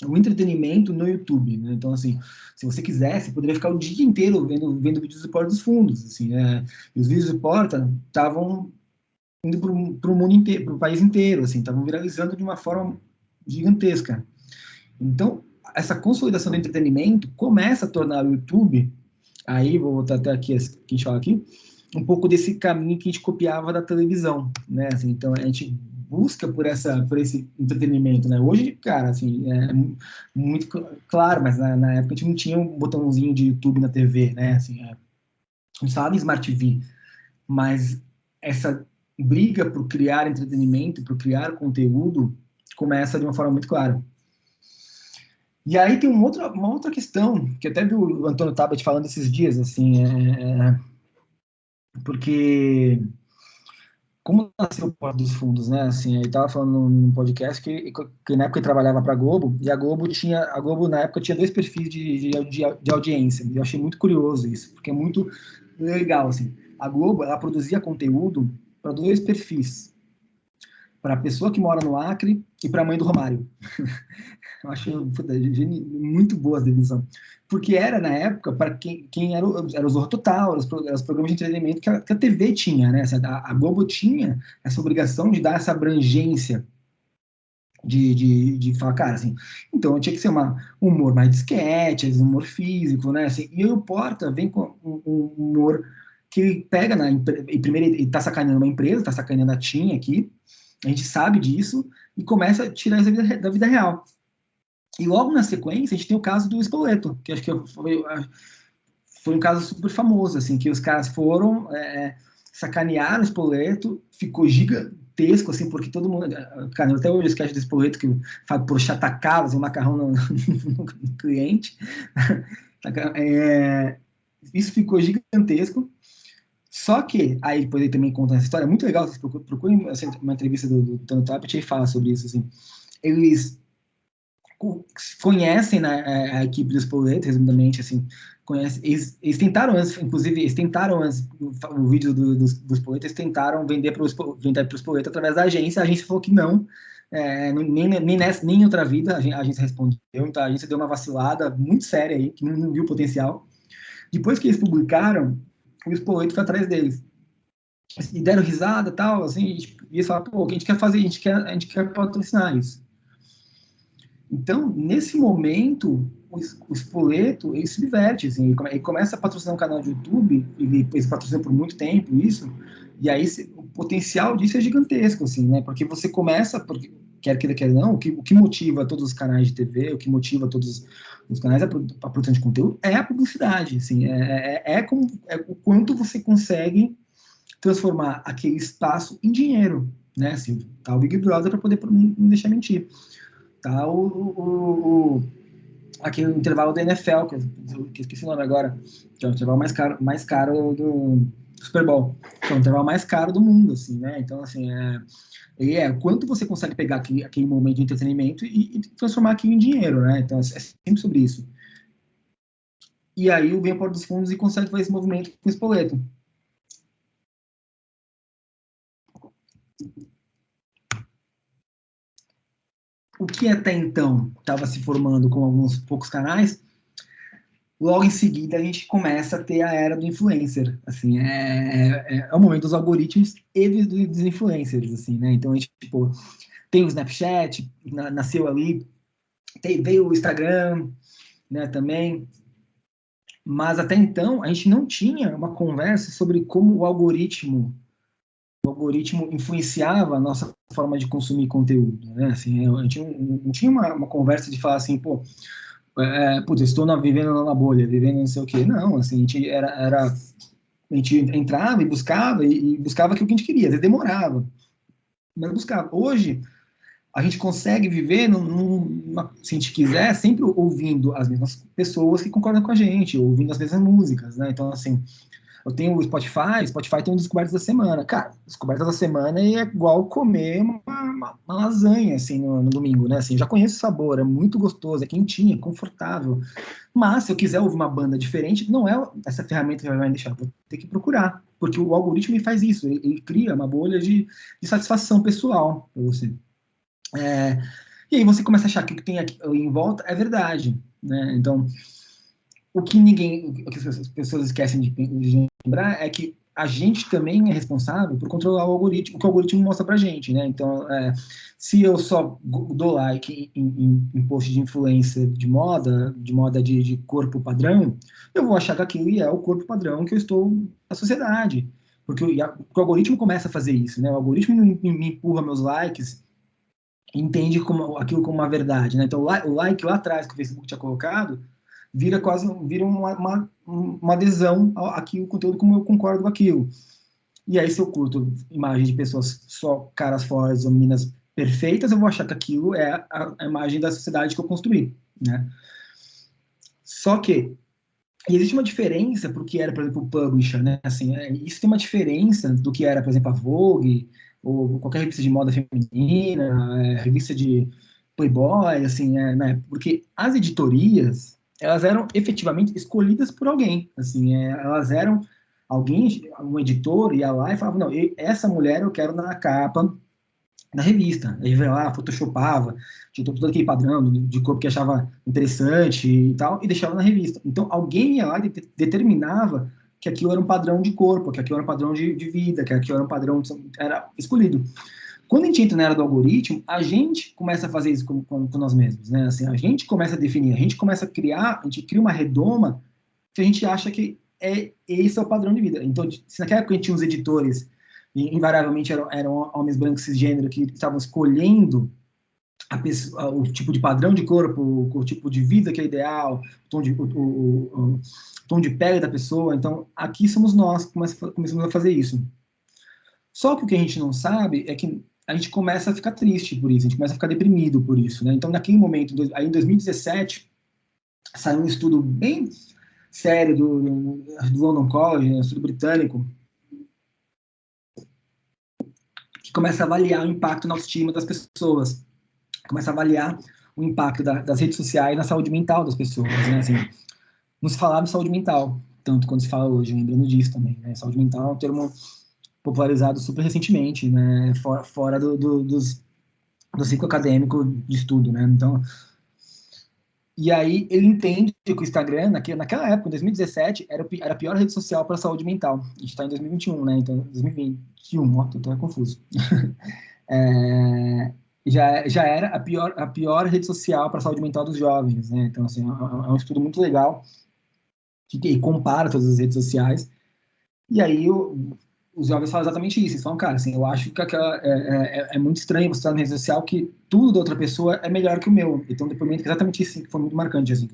o entretenimento no YouTube, né? Então, assim, se você quisesse, poderia ficar o dia inteiro vendo vídeos do Porta dos Fundos, assim, e os vídeos do Porta estavam indo para o mundo inteiro, para o país inteiro, assim, estavam viralizando de uma forma gigantesca. Então, essa consolidação do entretenimento começa a tornar o YouTube, aí, vou voltar até aqui, que a gente fala aqui, um pouco desse caminho que a gente copiava da televisão, né? Assim, então, a gente busca por esse entretenimento, né? Hoje, cara, assim, é muito claro, mas na época a gente não tinha um botãozinho de YouTube na TV, né? Assim, a gente falava em Smart TV, mas essa briga por criar entretenimento, por criar conteúdo, começa de uma forma muito clara. E aí tem uma outra questão, que até vi o Antônio Tabet falando esses dias, assim, porque como nasceu o Porta dos Fundos, né? Assim, ele estava falando num podcast que na época ele trabalhava para a Globo, e a Globo na época tinha 2 perfis de audiência. E eu achei muito curioso isso, porque é muito legal, assim. A Globo, ela produzia conteúdo para 2 perfis, para a pessoa que mora no Acre e para a mãe do Romário. Eu acho muito boa a definição. Porque era, na época, para quem era o Zorro Total, eram os programas de entretenimento que a TV tinha, né? A Globo tinha essa obrigação de dar essa abrangência de falar, cara, assim, então tinha que ser um humor mais de sketches, um humor físico, né? Assim, e o Porta vem com um humor que ele pega e primeiro ele tá sacaneando uma empresa, tá sacaneando a TIM aqui, a gente sabe disso, e começa a tirar isso da vida real. E logo na sequência, a gente tem o caso do Spoleto, que acho que foi um caso super famoso, assim, que os caras foram, sacanearam o Spoleto, ficou gigantesco, assim, porque todo mundo... Cara, até hoje eu esqueço do Spoleto, que o Fábio Porchat tacava assim, o macarrão no cliente. Isso ficou gigantesco. Só que, aí depois ele também conta essa história, muito legal, vocês procurem assim, uma entrevista do Tano Tapet e fala sobre isso, assim. Eles conhecem, né, a equipe do Spoleto, resumidamente, assim, eles tentaram antes, inclusive, o vídeo do Spoleto, eles tentaram vender para o Spoleto através da agência, a agência falou que não, nem em outra vida, a agência respondeu, então a agência deu uma vacilada muito séria aí, que não viu o potencial. Depois que eles publicaram, o Spoleto foi atrás deles, e deram risada e tal, assim, e eles falaram, pô, o que a gente quer fazer? A gente quer patrocinar isso. Então, nesse momento, o Spoleto, ele se diverte, assim, ele começa a patrocinar um canal de YouTube, ele patrocina por muito tempo isso, e aí o potencial disso é gigantesco, assim, né, porque você começa, quer queira, quer não, o que motiva todos os canais de TV, o que motiva todos os canais, a produção de conteúdo, é a publicidade, assim, é o quanto você consegue transformar aquele espaço em dinheiro, né, assim, tá o Big Brother para poder não deixar mentir, tá aqui no intervalo da NFL, que esqueci o nome agora, que é o intervalo mais caro do Super Bowl, que é o intervalo mais caro do mundo, assim, né, então, assim, quanto você consegue pegar aquele momento de entretenimento e transformar aquilo em dinheiro, né, então, é sempre sobre isso. E aí vem a porta dos fundos e consegue fazer esse movimento com o espoleto. O que até então estava se formando com alguns poucos canais, logo em seguida a gente começa a ter a era do influencer, assim, é o momento dos algoritmos e dos influencers, assim, né, então a gente, tipo, tem o Snapchat, nasceu ali, veio o Instagram, né, também, mas até então a gente não tinha uma conversa sobre como o algoritmo influenciava a nossa forma de consumir conteúdo, né? Assim, a gente não tinha uma conversa de falar assim, pô, putz, eu estou vivendo na bolha, vivendo não sei o quê. Não, assim, a gente a gente entrava e buscava aquilo que a gente queria, às vezes demorava, mas buscava. Hoje, a gente consegue viver, se a gente quiser, sempre ouvindo as mesmas pessoas que concordam com a gente, ouvindo as mesmas músicas, né? Então, assim, eu tenho o Spotify tem um Descobertas da Semana. Cara, Descobertas da Semana é igual comer uma lasanha, assim, no domingo, né? Assim, já conheço o sabor, é muito gostoso, é quentinho, é confortável. Mas, se eu quiser ouvir uma banda diferente, não é essa ferramenta que vai me deixar, vou ter que procurar. Porque o algoritmo faz isso, ele cria uma bolha de satisfação pessoal para você. E aí você começa a achar que o que tem aqui em volta é verdade, né? Então, o que as pessoas esquecem de lembrar é que a gente também é responsável por controlar o algoritmo, o que o algoritmo mostra pra gente, né? Então, se eu só dou like em post de influencer de moda de corpo padrão, eu vou achar que aquilo é o corpo padrão que eu estou na sociedade. Porque o algoritmo começa a fazer isso, né? O algoritmo me empurra meus likes, entende aquilo como uma verdade, né? Então, o like lá atrás que o Facebook tinha colocado, vira uma adesão àquilo, conteúdo, como eu concordo com aquilo. E aí, se eu curto imagens de pessoas só caras fortes ou meninas perfeitas, eu vou achar que aquilo é a imagem da sociedade que eu construí, né? Só que existe uma diferença para o que era, por exemplo, o publisher, né? Assim, isso tem uma diferença do que era, por exemplo, a Vogue, ou qualquer revista de moda feminina, revista de Playboy, assim, né? Porque as editorias, elas eram efetivamente escolhidas por alguém, assim, elas eram um editor ia lá e falava, não, essa mulher eu quero na capa da revista. Aí vai lá, photoshopava, tinha todo aquele padrão de corpo que achava interessante e tal, e deixava na revista. Então, alguém ia lá e determinava que aquilo era um padrão de corpo, que aquilo era um padrão de vida, que aquilo era um padrão, era escolhido. Quando a gente entra na era do algoritmo, a gente começa a fazer isso com nós mesmos, né? Assim, a gente começa a definir, a gente começa a criar, a gente cria uma redoma que a gente acha que esse é o padrão de vida. Então, se naquela época a gente tinha os editores, e invariavelmente eram homens brancos cisgênero que estavam escolhendo o tipo de padrão de corpo, o tipo de vida que é ideal, o tom de pele da pessoa. Então, aqui somos nós que começamos a fazer isso. Só que o que a gente não sabe é que a gente começa a ficar triste por isso, a gente começa a ficar deprimido por isso, né? Então, naquele momento, aí em 2017, saiu um estudo bem sério do London College, um estudo britânico, que começa a avaliar o impacto na autoestima das pessoas, começa a avaliar o impacto das redes sociais na saúde mental das pessoas, né? Assim, não se falava de saúde mental, tanto quanto se fala hoje, lembrando disso também, né? Saúde mental é um termo popularizado super recentemente, né? Fora do ciclo acadêmico de estudo, né? Então, e aí ele entende que o Instagram, naquela época, em 2017, era a pior rede social para a saúde mental. A gente está em 2021, né? Então, 2021, ó, tô até confuso. Já era a pior rede social para a saúde mental dos jovens, né? Então, assim, é um estudo muito legal que compara todas as redes sociais. E aí os jovens falam exatamente isso. Eles falam, cara, assim, eu acho que é muito estranho você estar na rede social que tudo da outra pessoa é melhor que o meu. Então, o depoimento é exatamente isso, assim, que foi muito marcante, assim,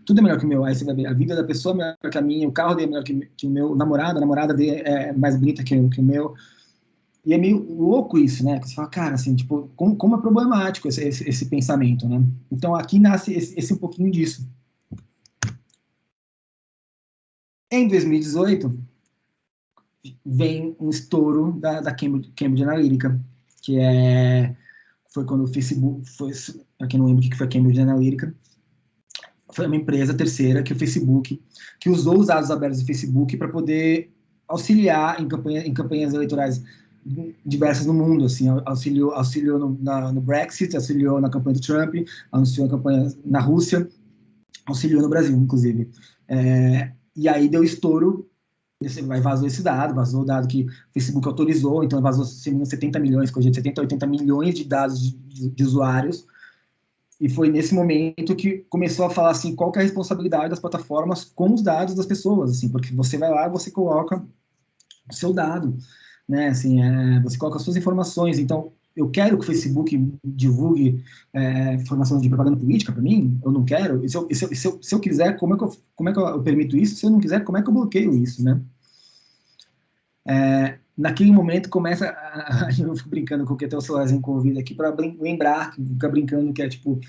tudo é melhor que o meu. Aí você vai ver, a vida da pessoa é melhor que a minha, o carro dele é melhor que o meu, a namorada dele é mais bonita que o meu. E é meio louco isso, né? Que você fala, cara, assim, tipo, como é problemático esse pensamento, né? Então, aqui nasce esse um pouquinho disso. Em 2018, vem um estouro da Cambridge Analytica, que foi quando o Facebook, para quem não lembra o que foi a Cambridge Analytica, foi uma empresa terceira que o Facebook, que usou os dados abertos do Facebook para poder auxiliar em campanhas eleitorais diversas no mundo, assim, auxiliou no Brexit, auxiliou na campanha do Trump, auxiliou na campanha na Rússia, auxiliou no Brasil, inclusive. E aí deu estouro, vazou o dado que o Facebook autorizou, então vazou 70 milhões, 70, 80 milhões de dados de usuários, e foi nesse momento que começou a falar assim, qual que é a responsabilidade das plataformas com os dados das pessoas, assim, porque você vai lá, você coloca o seu dado, né, assim, você coloca as suas informações, então eu quero que o Facebook divulgue informações de propaganda política para mim, eu não quero, se eu quiser, como é que eu permito isso? Se eu não quiser, como é que eu bloqueio isso, né? Naquele momento começa eu fico brincando com o que tem o celularzinho com o ouvido aqui para lembrar, ficar brincando que é tipo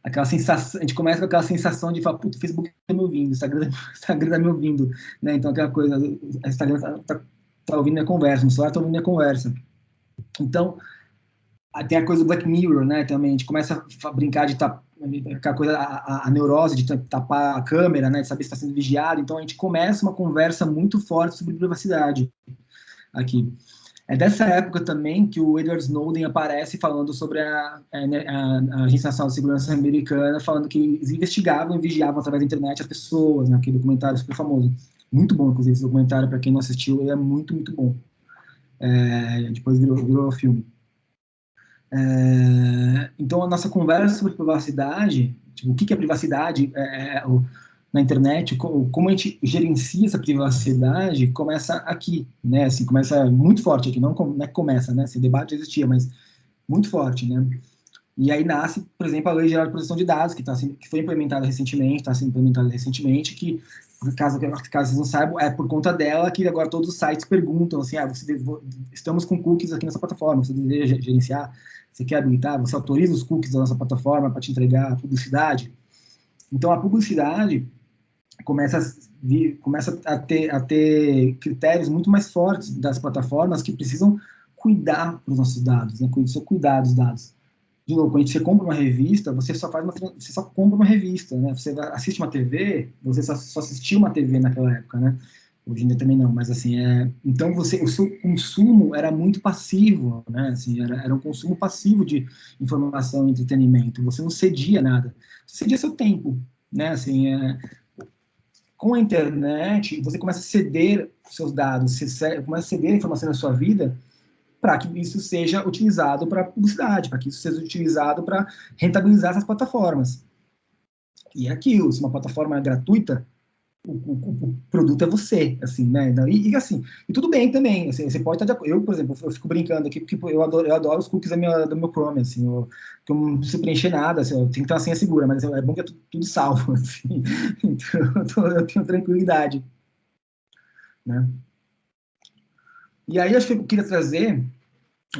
aquela sensação, a gente começa com aquela sensação de falar, puta, o Facebook tá me ouvindo, o Instagram tá me ouvindo, né? Então aquela coisa, o Instagram tá ouvindo minha conversa, o celular tá ouvindo minha conversa. Então, tem a coisa do Black Mirror, né, também, a gente começa a brincar de aquela coisa, a neurose de tapar a câmera, né, de saber se está sendo vigiado, então a gente começa uma conversa muito forte sobre privacidade aqui. É dessa época também que o Edward Snowden aparece falando sobre a Agência Nacional de Segurança Americana, falando que eles investigavam e vigiavam através da internet as pessoas, né, aquele documentário super famoso. Muito bom, inclusive, esse documentário, para quem não assistiu, ele é muito, muito bom. Depois virou filme. Então, a nossa conversa sobre privacidade, tipo, o que é privacidade na internet, como a gente gerencia essa privacidade, começa aqui, né? Assim, começa muito forte aqui, não é que começa, né? Esse debate já existia, mas muito forte, né? E aí nasce, por exemplo, a Lei Geral de Proteção de Dados, que foi implementada recentemente, está sendo implementada recentemente, que, caso vocês não saibam, é por conta dela que agora todos os sites perguntam assim, estamos com cookies aqui nessa plataforma, você deseja gerenciar, você quer habilitar, você autoriza os cookies da nossa plataforma para te entregar a publicidade. Então, a publicidade começa a ter critérios muito mais fortes das plataformas que precisam cuidar dos nossos dados, né? Cuidar dos dados. De novo, quando você compra uma revista, você só compra uma revista, né? Você assiste uma TV, você só assistiu uma TV naquela época, né? Hoje em dia também não, mas assim, então o seu consumo era muito passivo, né? Assim, era um consumo passivo de informação e entretenimento. Você não cedia nada. Você cedia seu tempo, né? Assim, com a internet, você começa a ceder seus dados, você começa a ceder a informação da sua vida para que isso seja utilizado para publicidade, para que isso seja utilizado para rentabilizar essas plataformas. E é aquilo, se uma plataforma é gratuita, o produto é você, assim, né? E assim, e tudo bem também, assim, você pode estar de acordo. Eu, por exemplo, eu fico brincando aqui, porque eu adoro os cookies do meu Chrome, assim, que eu não preciso preencher nada, assim, eu tenho que ter uma senha segura, mas é bom que é tudo salvo, assim, então eu tenho tranquilidade, né? E aí, acho que eu queria trazer,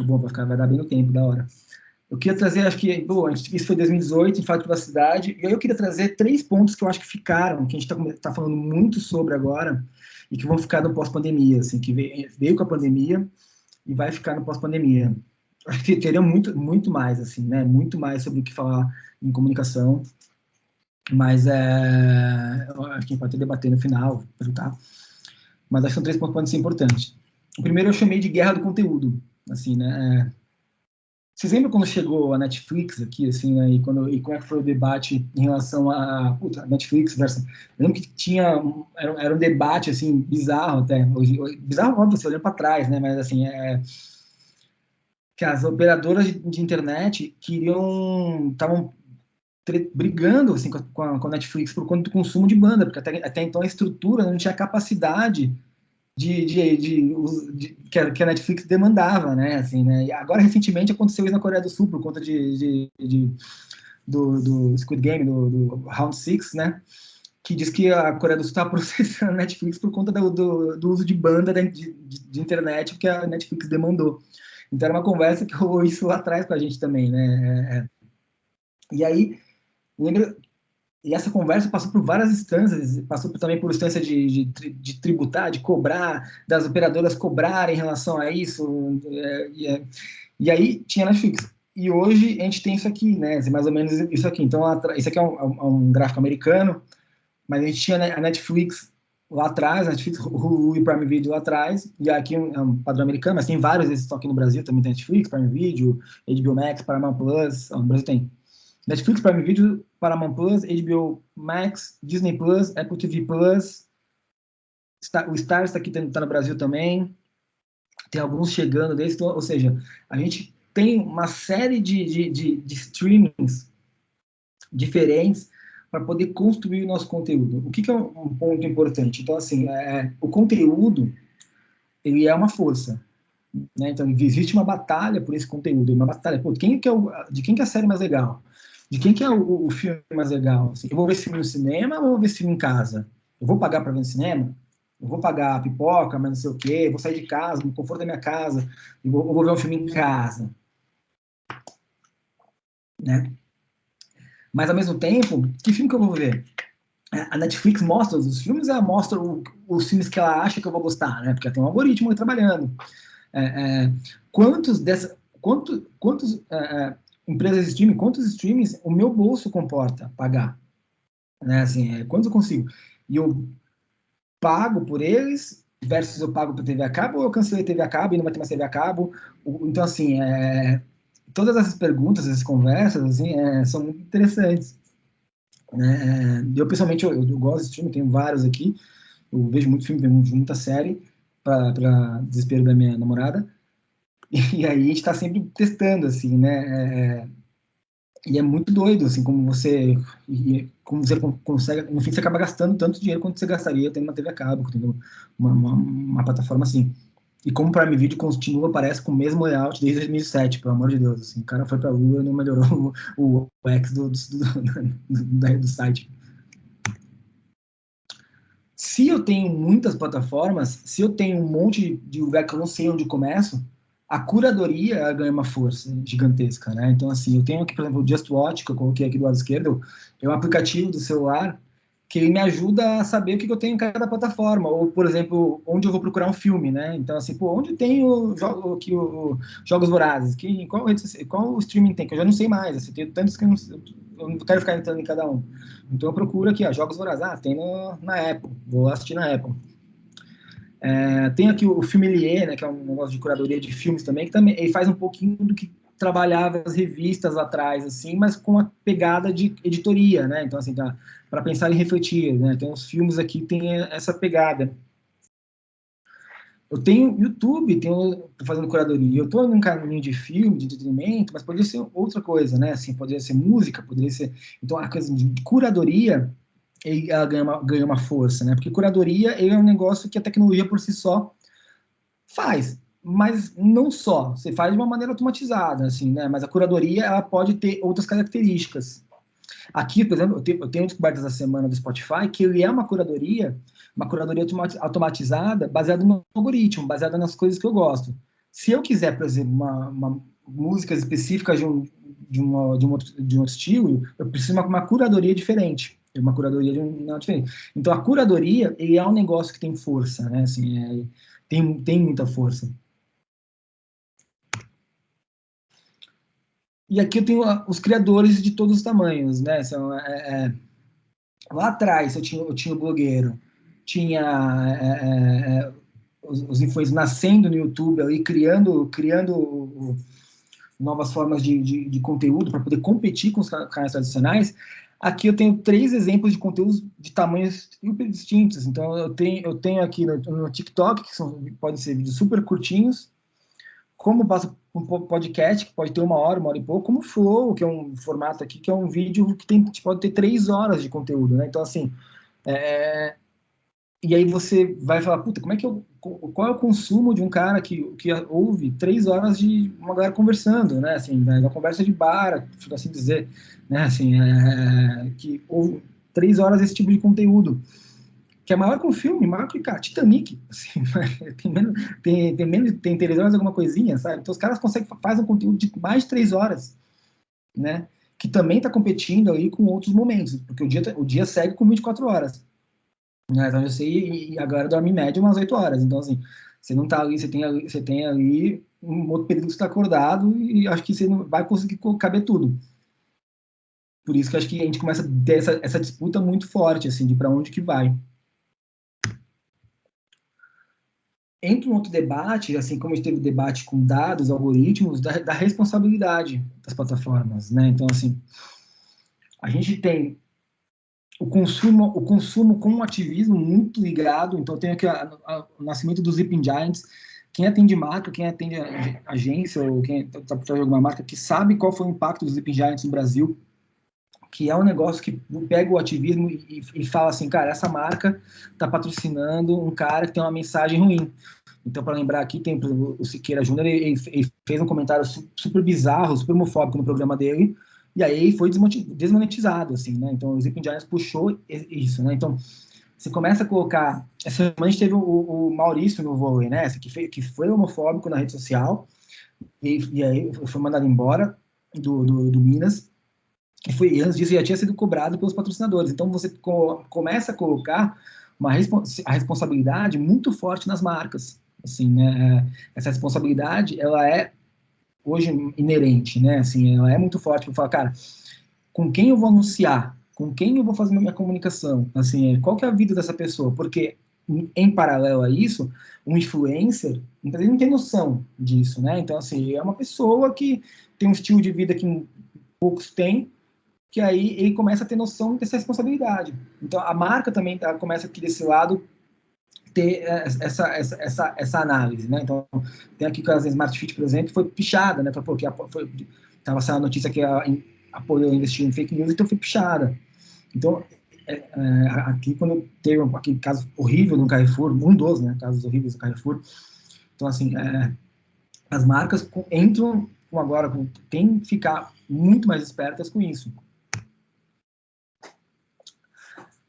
bom, vai dar bem no tempo da hora. Eu queria trazer, acho que, bom, isso foi 2018, em fato de privacidade, e aí eu queria trazer 3 pontos que eu acho que ficaram, que a gente está falando muito sobre agora, e que vão ficar no pós-pandemia, assim, que veio com a pandemia e vai ficar no pós-pandemia. Acho que teria muito, muito mais, assim, né, muito mais sobre o que falar em comunicação, mas acho que a gente pode até debater no final, tá? Mas acho que são 3 pontos que podem ser importantes. O primeiro eu chamei de guerra do conteúdo, assim, né, vocês lembram quando chegou a Netflix aqui, assim, né, e como é que foi o debate em relação a Netflix versus... Eu lembro que era um debate, assim, bizarro até, bizarro óbvio, você olhando para trás, né, mas assim, que as operadoras de internet estavam brigando, assim, com a Netflix por conta do consumo de banda, porque até então a estrutura não tinha capacidade que a Netflix demandava, né? Assim, né? E agora, recentemente, aconteceu isso na Coreia do Sul, por conta do Squid Game, do Round Six, né? Que diz que a Coreia do Sul está processando a Netflix por conta do uso de banda de internet que a Netflix demandou. Então, era uma conversa que rolou isso lá atrás com a gente também, né? E aí, lembra, e essa conversa passou por várias instâncias, passou também por instância de tributar, de cobrar, das operadoras cobrarem em relação a isso, e aí tinha a Netflix. E hoje a gente tem isso aqui, né? Mais ou menos isso aqui. Então, isso aqui é um gráfico americano, mas a gente tinha a Netflix lá atrás, a Netflix, Hulu e Prime Video lá atrás, e aqui é um padrão americano, mas tem vários desses aqui no Brasil, também tem Netflix, Prime Video, HBO Max, Paramount Plus, no Brasil tem Netflix, Prime Video, Paramount Plus, HBO Max, Disney Plus, Apple TV Plus, o Star está aqui, está no Brasil também, tem alguns chegando desses, então, ou seja, a gente tem uma série de streamings diferentes para poder construir o nosso conteúdo. O que é um ponto importante? Então, assim, o conteúdo, ele é uma força, né? Então, existe uma batalha por esse conteúdo, uma batalha. Pô, de quem que é a série mais legal? De quem que é o filme mais legal? Assim, eu vou ver esse filme no cinema ou vou ver esse filme em casa? Eu vou pagar para ver no cinema? Eu vou pagar a pipoca, mas não sei o quê, vou sair de casa, no conforto da minha casa, eu vou ver um filme em casa, né? Mas, ao mesmo tempo, que filme que eu vou ver? A Netflix mostra os filmes, ela mostra os filmes que ela acha que eu vou gostar, né? Porque ela tem um algoritmo aí trabalhando. Quantos empresas de streaming, quantos streamings o meu bolso comporta pagar? Né? Assim, quantos eu consigo? E eu pago por eles versus eu pago por TV a cabo ou eu cancelei TV a cabo e não vai ter mais TV a cabo? Então, assim, todas essas perguntas, essas conversas, assim, são muito interessantes. Né? Eu, pessoalmente, eu gosto de streaming, tenho vários aqui, eu vejo muito filme, vejo muita série, para desespero da minha namorada, e aí a gente está sempre testando, assim, né? E é muito doido, assim, como você consegue, no fim você acaba gastando tanto dinheiro quanto você gastaria tendo uma TV a cabo, tendo uma plataforma assim. E como o Prime Video continua, parece, com o mesmo layout desde 2007, pelo amor de Deus, assim, o cara foi pra Lua e não melhorou o UX do site. Se eu tenho muitas plataformas, se eu tenho um monte de lugar que eu não sei onde começo, a curadoria ganha uma força gigantesca, né? Então, assim, eu tenho aqui, por exemplo, o Just Watch, que eu coloquei aqui do lado esquerdo, é um aplicativo do celular que ele me ajuda a saber o que eu tenho em cada plataforma, ou, por exemplo, onde eu vou procurar um filme, né? Então, assim, pô, onde tem o Jogos Vorazes? Qual streaming tem? Que eu já não sei mais, assim, tem tantos que eu não quero ficar entrando em cada um. Então, eu procuro aqui, ó, Jogos Vorazes. Ah, tem na Apple, vou assistir na Apple. Tem aqui o Filmelier, né, que é um negócio de curadoria de filmes também, que também ele faz um pouquinho do que trabalhava as revistas lá atrás, assim, mas com a pegada de editoria, né? Então, assim, para pensar e refletir, né? Tem uns filmes aqui que tem essa pegada. Eu tenho YouTube, tô fazendo curadoria. Eu estou num caminho de filme, de entretenimento, mas poderia ser outra coisa, né? Assim, poderia ser música, poderia ser... Então, a coisa de curadoria, ela ganha uma força, né? Porque curadoria é um negócio que a tecnologia por si só faz, mas não só. Você faz de uma maneira automatizada, assim, né? Mas a curadoria, ela pode ter outras características. Aqui, por exemplo, eu tenho Descobertas da Semana do Spotify, que ele é uma curadoria automatizada, baseada no algoritmo, baseada nas coisas que eu gosto. Se eu quiser, por exemplo, uma músicas específicas de um outro estilo, eu preciso de uma curadoria diferente. Uma curadoria não diferente. Então, a curadoria, ele é um negócio que tem força, né? Assim, tem muita força. E aqui eu tenho os criadores de todos os tamanhos, né? Lá atrás eu tinha o blogueiro, tinha os influencers nascendo no YouTube ali, criando novas formas de conteúdo para poder competir com os canais tradicionais. Aqui eu tenho 3 exemplos de conteúdos de tamanhos super distintos. Então eu tenho aqui no TikTok, que podem ser vídeos super curtinhos, como passa um podcast, que pode ter 1 hora e pouco, como o Flow, que é um formato aqui, que é um vídeo que pode ter 3 horas de conteúdo, né? Então, assim, E aí você vai falar, puta, qual é o consumo de um cara que ouve 3 horas de uma galera conversando, né, assim, uma conversa de bar, por assim dizer, né, assim, que ouve 3 horas desse tipo de conteúdo, que é maior que um filme, maior que, cara, Titanic, assim, tem 3 horas alguma coisinha, sabe? Então os caras conseguem fazer um conteúdo de mais de 3 horas, né, que também está competindo aí com outros momentos, porque o dia segue com 24 horas. Então eu sei, e agora dorme em média umas 8 horas. Então, assim, você não tá ali, você tem ali um outro período que você está acordado e acho que você não vai conseguir caber tudo. Por isso que acho que a gente começa a ter essa disputa muito forte, assim, de para onde que vai. Entra um outro debate, assim como a gente teve debate com dados, algoritmos, da responsabilidade das plataformas, né? Então, assim, a gente tem o consumo com um ativismo muito ligado. Então, tem aqui o nascimento dos Sleeping Giants. Quem atende marca, quem atende agência, ou quem está por trás de alguma marca, que sabe qual foi o impacto dos Sleeping Giants no Brasil, que é um negócio que pega o ativismo e fala assim, cara, essa marca está patrocinando um cara que tem uma mensagem ruim. Então, para lembrar aqui, tem o Siqueira Júnior, ele fez um comentário super bizarro, super homofóbico no programa dele, e aí foi desmonetizado, assim, né? Então, o Sleeping Giants puxou isso, né? Então, você começa a colocar... Essa semana a gente teve o Maurício no vôlei, né? Que foi homofóbico na rede social, e aí foi mandado embora do Minas, e antes disso já tinha sido cobrado pelos patrocinadores. Então, você começa a colocar a responsabilidade muito forte nas marcas, assim, né? Essa responsabilidade, ela é hoje inerente, né? Assim, ela é muito forte para falar, cara, com quem eu vou anunciar? Com quem eu vou fazer minha comunicação? Assim, qual que é a vida dessa pessoa? Porque, em paralelo a isso, um influencer, não tem noção disso, né? Então, assim, é uma pessoa que tem um estilo de vida que poucos têm, que aí ele começa a ter noção dessa responsabilidade. Então, a marca também começa aqui desse lado ter essa análise, né? Então, tem aqui que a Smart Fit, por exemplo, foi pichada, né? Porque estava saindo a notícia que apoiou investir em fake news, então foi pichada. Então, aqui, quando teve aquele caso horrível no Carrefour, um dos, né, casos horríveis do Carrefour, então, assim, as marcas entram agora, tem que ficar muito mais espertas com isso.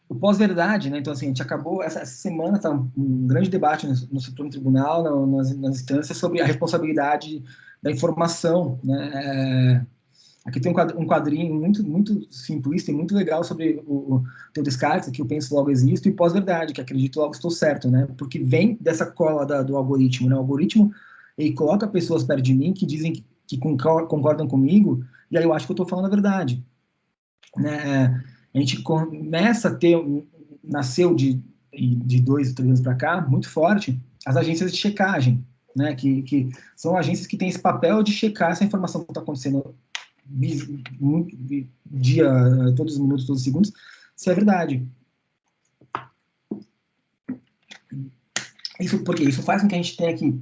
O pós-verdade, né? Então, assim, a gente acabou, essa semana está um grande debate no Supremo Tribunal, nas instâncias, sobre a responsabilidade da informação, né? Aqui tem um quadrinho muito simplista e muito legal sobre o teu Descartes, que eu penso logo existo, e pós-verdade, que acredito logo estou certo, né? Porque vem dessa cola do algoritmo, né? O algoritmo, ele coloca pessoas perto de mim que dizem que concordam comigo, e aí eu acho que eu estou falando a verdade, né? A gente começa a ter, nasceu de 2 ou 3 anos para cá, muito forte, as agências de checagem, né? Que são agências que têm esse papel de checar essa informação que está acontecendo dia, todos os minutos, todos os segundos, se é verdade. Porque isso faz com que a gente tenha que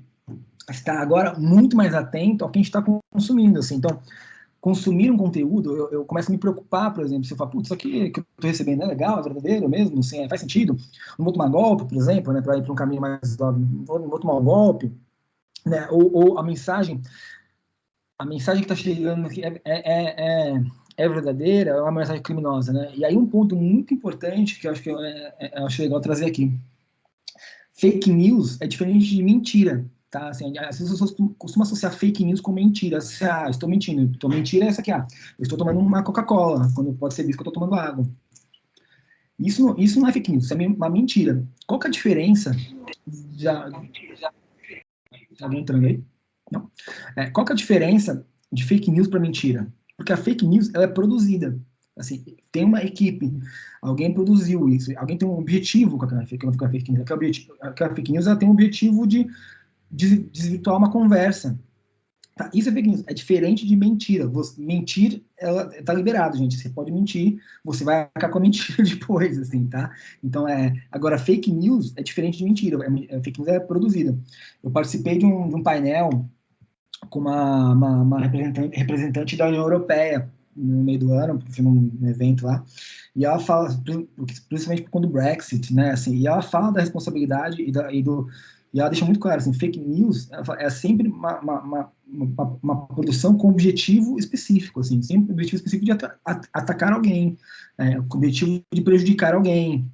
estar agora muito mais atento ao que a gente está consumindo. Assim. Então, consumir um conteúdo, eu começo a me preocupar, por exemplo, se eu falo, putz, isso aqui que eu estou recebendo é legal, é verdadeiro mesmo, assim, faz sentido? Não vou tomar golpe, por exemplo, né, para ir para um caminho mais óbvio, não vou tomar um golpe, né, ou a mensagem que está chegando aqui é verdadeira, é uma mensagem criminosa, né? E aí um ponto muito importante que eu acho que eu acho legal trazer aqui. Fake news é diferente de mentira, tá? Assim, as pessoas costumam associar fake news com mentira. Assim, estou mentindo. Então, mentira é essa aqui, eu estou tomando uma Coca-Cola, quando pode ser visto que eu estou tomando água. Isso não é fake news, isso é uma mentira. Qual que é a diferença? Já alguém entrando aí? Não? Qual que é a diferença de fake news para mentira? Porque a fake news ela é produzida. Assim, tem uma equipe, alguém produziu isso, alguém tem um objetivo com a fake news. Aquela fake news ela tem um objetivo de desvirtuar uma conversa. Tá? Isso é fake news. É diferente de mentira. Mentir, ela tá liberado, gente. Você pode mentir, você vai ficar com a mentira depois, assim, tá? Então, agora, fake news é diferente de mentira. Fake news é produzida. Eu participei de um painel com uma representante da União Europeia, no meio do ano, porque foi num evento lá, e ela fala, principalmente por conta do Brexit, né, assim, e ela fala da responsabilidade e ela deixa muito claro, assim, fake news é sempre uma produção com objetivo específico, assim, sempre objetivo específico de atacar alguém, com objetivo de prejudicar alguém,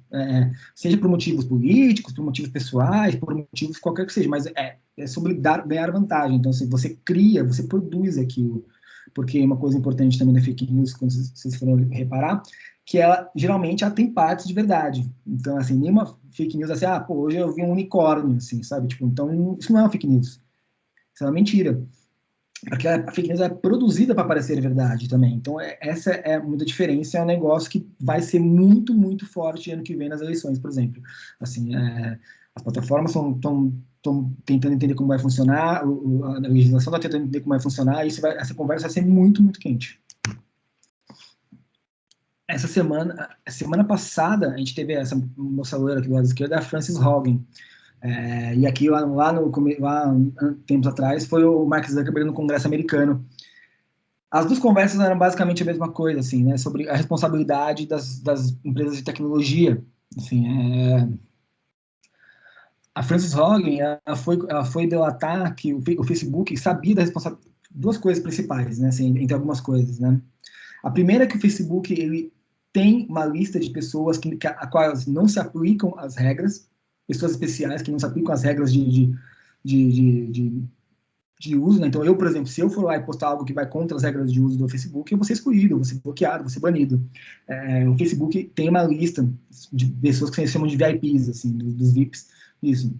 seja por motivos políticos, por motivos pessoais, por motivos qualquer que seja, mas é sobre ganhar vantagem. Então, assim, você cria, você produz aquilo, porque uma coisa importante também da fake news, quando vocês foram reparar, que ela, geralmente, ela tem partes de verdade. Então, assim, nenhuma fake news assim, pô, hoje eu vi um unicórnio, assim, sabe? Tipo, então, isso não é uma fake news. Isso é uma mentira. Porque a fake news é produzida para parecer verdade também. Então, essa é muita diferença, é um negócio que vai ser muito, muito forte ano que vem nas eleições, por exemplo. Assim, as plataformas estão tentando entender como vai funcionar, a legislação está tentando entender como vai funcionar, e essa conversa vai ser muito, muito quente. Essa semana passada, a gente teve essa moça loira aqui do lado esquerdo, a Frances Haugen. E aqui, lá tempos atrás, foi o Mark Zuckerberg no Congresso americano. As duas conversas eram basicamente a mesma coisa, assim, né, sobre a responsabilidade das empresas de tecnologia. Assim, a Frances Haugen, ela foi delatar que o Facebook sabia da responsabilidade. Duas coisas principais, né, assim, entre algumas coisas, né. A primeira é que o Facebook, ele tem uma lista de pessoas a quais não se aplicam as regras, pessoas especiais que não se aplicam as regras de uso, né? Então, eu, por exemplo, se eu for lá e postar algo que vai contra as regras de uso do Facebook, eu vou ser excluído, eu vou ser bloqueado, vou ser banido. O Facebook tem uma lista de pessoas que se chamam de VIPs, assim, dos VIPs, isso.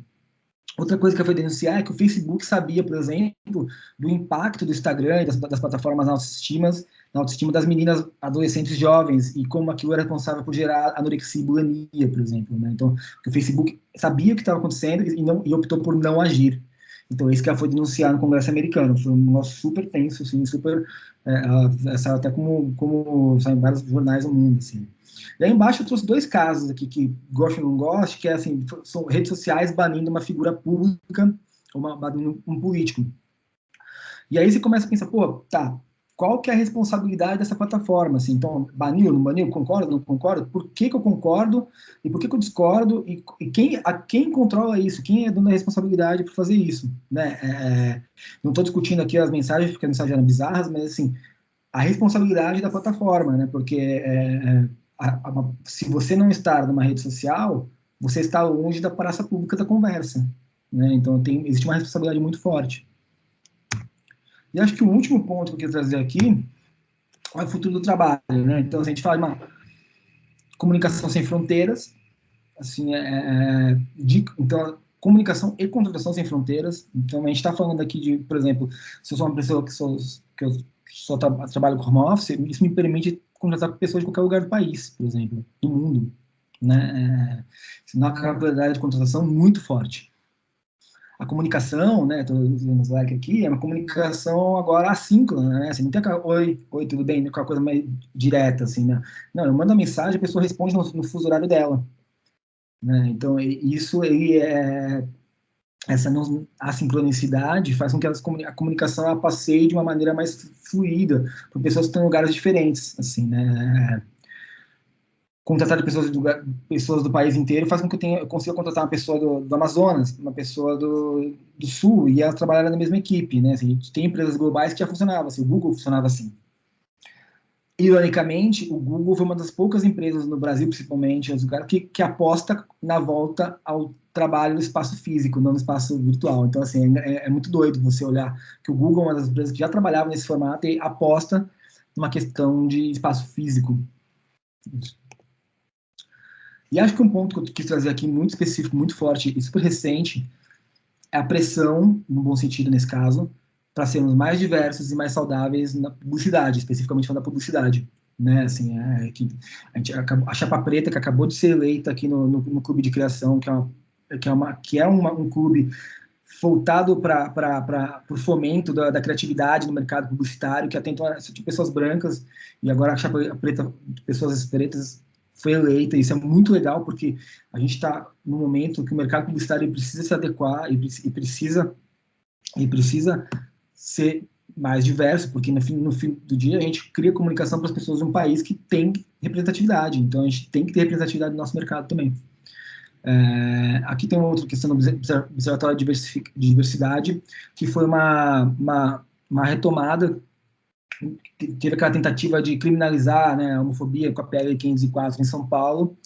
Outra coisa que eu fui denunciar é que o Facebook sabia, por exemplo, do impacto do Instagram e das plataformas na autoestima das meninas adolescentes jovens e como aquilo era responsável por gerar anorexia e bulimia, por exemplo. Né? Então, o Facebook sabia o que estava acontecendo e optou por não agir. Então, isso que ela foi denunciar no Congresso americano. Foi um negócio super tenso, assim, super... ela saiu até como saiu em vários jornais do mundo, assim. E aí embaixo eu trouxe dois casos aqui que gosto ou não gosto, que é assim, são redes sociais banindo uma figura pública, banindo um político. E aí você começa a pensar, pô, tá, qual que é a responsabilidade dessa plataforma? Assim, então, baniu, não baniu, concordo, não concordo? Por que eu concordo e por que eu discordo? E quem controla isso? Quem é dono da responsabilidade por fazer isso? Né? Não estou discutindo aqui as mensagens, porque as mensagens eram bizarras, mas assim, a responsabilidade da plataforma, né? Porque se você não está numa rede social, você está longe da praça pública da conversa, né? Então existe uma responsabilidade muito forte. E acho que o último ponto que eu queria trazer aqui é o futuro do trabalho, né? Então a gente fala de uma comunicação sem fronteiras, assim, então comunicação e contratação sem fronteiras. Então a gente está falando aqui de, por exemplo, se eu sou uma pessoa que eu só trabalho com home office, isso me permite contratar pessoas de qualquer lugar do país, por exemplo, do mundo, né? Senão a capacidade de contratação muito forte. A comunicação, né, estou usando o Slack aqui, é uma comunicação agora assíncrona, né? Assim, não tem aquela, oi, tudo bem, aquela coisa mais direta, assim, né? Não, eu mando a mensagem, a pessoa responde no fuso horário dela, né? Então, isso essa assincronicidade faz com que a comunicação ela passeie de uma maneira mais fluida por pessoas que estão em lugares diferentes, assim, né? Contratar de pessoas do país inteiro faz com que eu consiga contratar uma pessoa do Amazonas, uma pessoa do Sul, e elas trabalharem na mesma equipe, né? Assim, a gente tem empresas globais que já funcionavam assim, o Google funcionava assim. Ironicamente, o Google foi uma das poucas empresas no Brasil, principalmente, que aposta na volta ao trabalho no espaço físico, não no espaço virtual. Então, assim, é muito doido você olhar que o Google é uma das empresas que já trabalhava nesse formato e aposta numa questão de espaço físico. E acho que um ponto que eu quis trazer aqui, muito específico, muito forte e super recente, é a pressão, no bom sentido nesse caso, para sermos mais diversos e mais saudáveis na publicidade, especificamente falando da publicidade. Né? Assim, a Chapa Preta, que acabou de ser eleita aqui no Clube de Criação, que é um clube voltado para o fomento da criatividade no mercado publicitário, que atenta a pessoas brancas, e agora a Chapa Preta, pessoas pretas, foi eleita. Isso é muito legal, porque a gente está num momento que o mercado publicitário precisa se adequar e precisa ser mais diverso, porque no fim do dia a gente cria comunicação para as pessoas de um país que tem representatividade, então a gente tem que ter representatividade no nosso mercado também. Aqui tem uma outra questão do Observatório de Diversidade, que foi uma retomada, teve aquela tentativa de criminalizar, né, a homofobia com a PL 504 em São Paulo,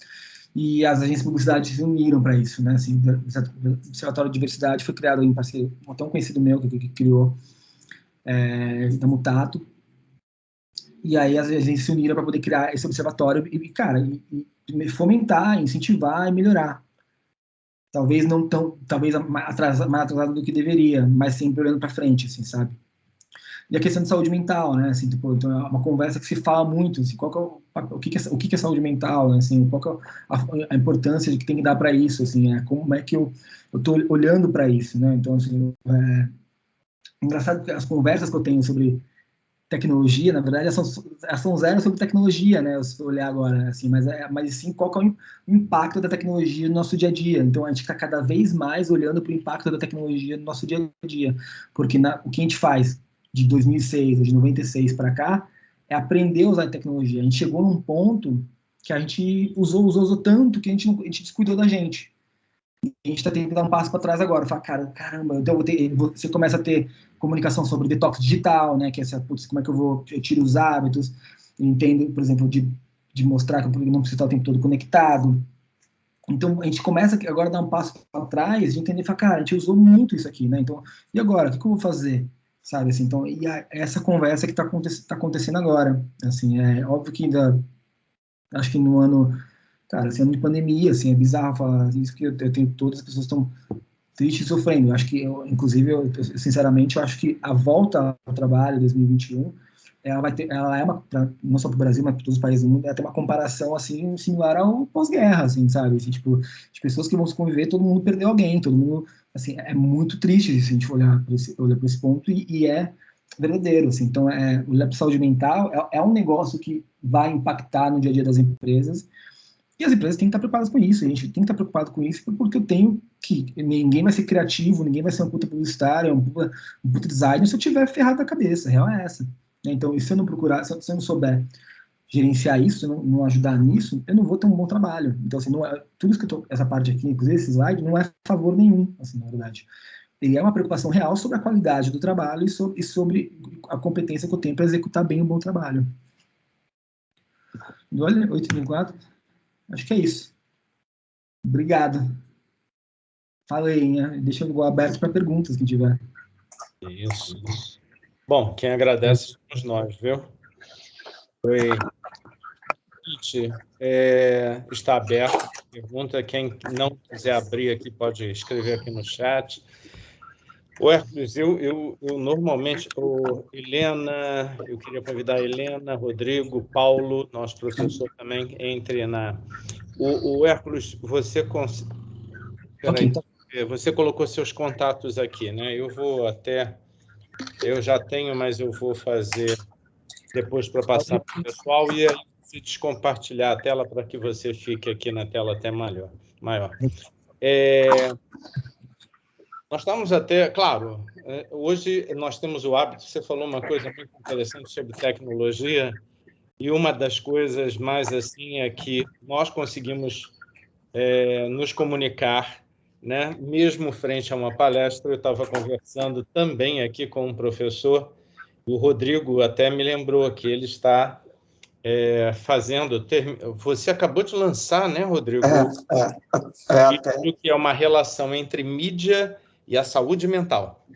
e as agências de publicidade se uniram para isso, né? Assim, o Observatório de Diversidade foi criado em parceria, até um conhecido meu que criou, da Mutato, e aí as agências se uniram para poder criar esse observatório e cara, e fomentar, incentivar e melhorar. Talvez não tão, talvez mais atrasado do que deveria, mas sempre olhando para frente, assim, sabe? E a questão de saúde mental, né? Assim, tipo, então é uma conversa que se fala muito, assim, qual que é o que é saúde mental, né? Assim, qual que é a importância de que tem que dar para isso, assim, como é que eu estou olhando para isso, né? Então, assim, engraçado que as conversas que eu tenho sobre tecnologia, na verdade, elas são zero sobre tecnologia, né? Se eu olhar agora, assim, mas sim qual que é o impacto da tecnologia no nosso dia a dia. Então, a gente está cada vez mais olhando para o impacto da tecnologia no nosso dia a dia, porque o que a gente faz de 2006, de 96 para cá, é aprender a usar a tecnologia. A gente chegou num ponto que a gente usou tanto que a gente descuidou da gente. A gente está tendo que dar um passo para trás agora. Falar, caramba, então você começa a ter comunicação sobre detox digital, né? Que é essa, putz, como é que eu tiro os hábitos, entendo, por exemplo, de mostrar que eu não preciso estar o tempo todo conectado. Então, a gente começa agora a dar um passo para trás de entender, falar, cara, a gente usou muito isso aqui, né? Então, e agora? O que eu vou fazer? Sabe, assim, então, essa conversa que está acontecendo agora. Assim, é óbvio que ainda, acho que no ano, cara, esse ano de pandemia, assim, é bizarro falar isso, que eu tenho, todas as pessoas estão triste e sofrendo. Eu acho que, inclusive, sinceramente, eu acho que a volta ao trabalho 2021, ela é não só para o Brasil, mas para todos os países do mundo, ela tem uma comparação assim similar ao pós-guerra, assim, sabe? Assim, tipo, de pessoas que vão se conviver, todo mundo perdeu alguém, todo mundo, assim, é muito triste se a gente olhar para esse ponto e é verdadeiro, assim. Então, olhar para saúde mental é um negócio que vai impactar no dia a dia das empresas. E as empresas têm que estar preparadas com isso, a gente tem que estar preocupado com isso, porque eu tenho que. Ninguém vai ser criativo, ninguém vai ser um puta publicitário, um puta designer se eu tiver ferrado a cabeça, a real é essa. Então, e se eu não procurar, se eu não souber gerenciar isso, se eu não ajudar nisso, eu não vou ter um bom trabalho. Então, assim, tudo isso que essa parte aqui, inclusive esse slide, não é favor nenhum, assim, na verdade. Ele é uma preocupação real sobre a qualidade do trabalho e sobre a competência que eu tenho para executar bem um bom trabalho. Olha, 8h04. Acho que é isso. Obrigado. Falei, né? Deixa eu aberto para perguntas que tiver. Isso. Bom, quem agradece somos nós, viu? Está aberto. Pergunta, quem não quiser abrir aqui pode escrever aqui no chat. O Hércules, eu normalmente, Helena, eu queria convidar a Helena, Rodrigo, Paulo, nosso professor também, entre na... O Hércules, você Okay, tá. Você colocou seus contatos aqui, né? Eu já tenho, mas eu vou fazer depois para passar para o pessoal e aí se descompartilhar a tela para que você fique aqui na tela até maior. Nós estamos até, claro, hoje nós temos o hábito, você falou uma coisa muito interessante sobre tecnologia, e uma das coisas mais assim é que nós conseguimos nos comunicar, né? Mesmo frente a uma palestra. Eu estava conversando também aqui com um professor, o Rodrigo até me lembrou que ele está fazendo... Você acabou de lançar, né, Rodrigo? Até, Que é uma relação entre mídia e a saúde mental.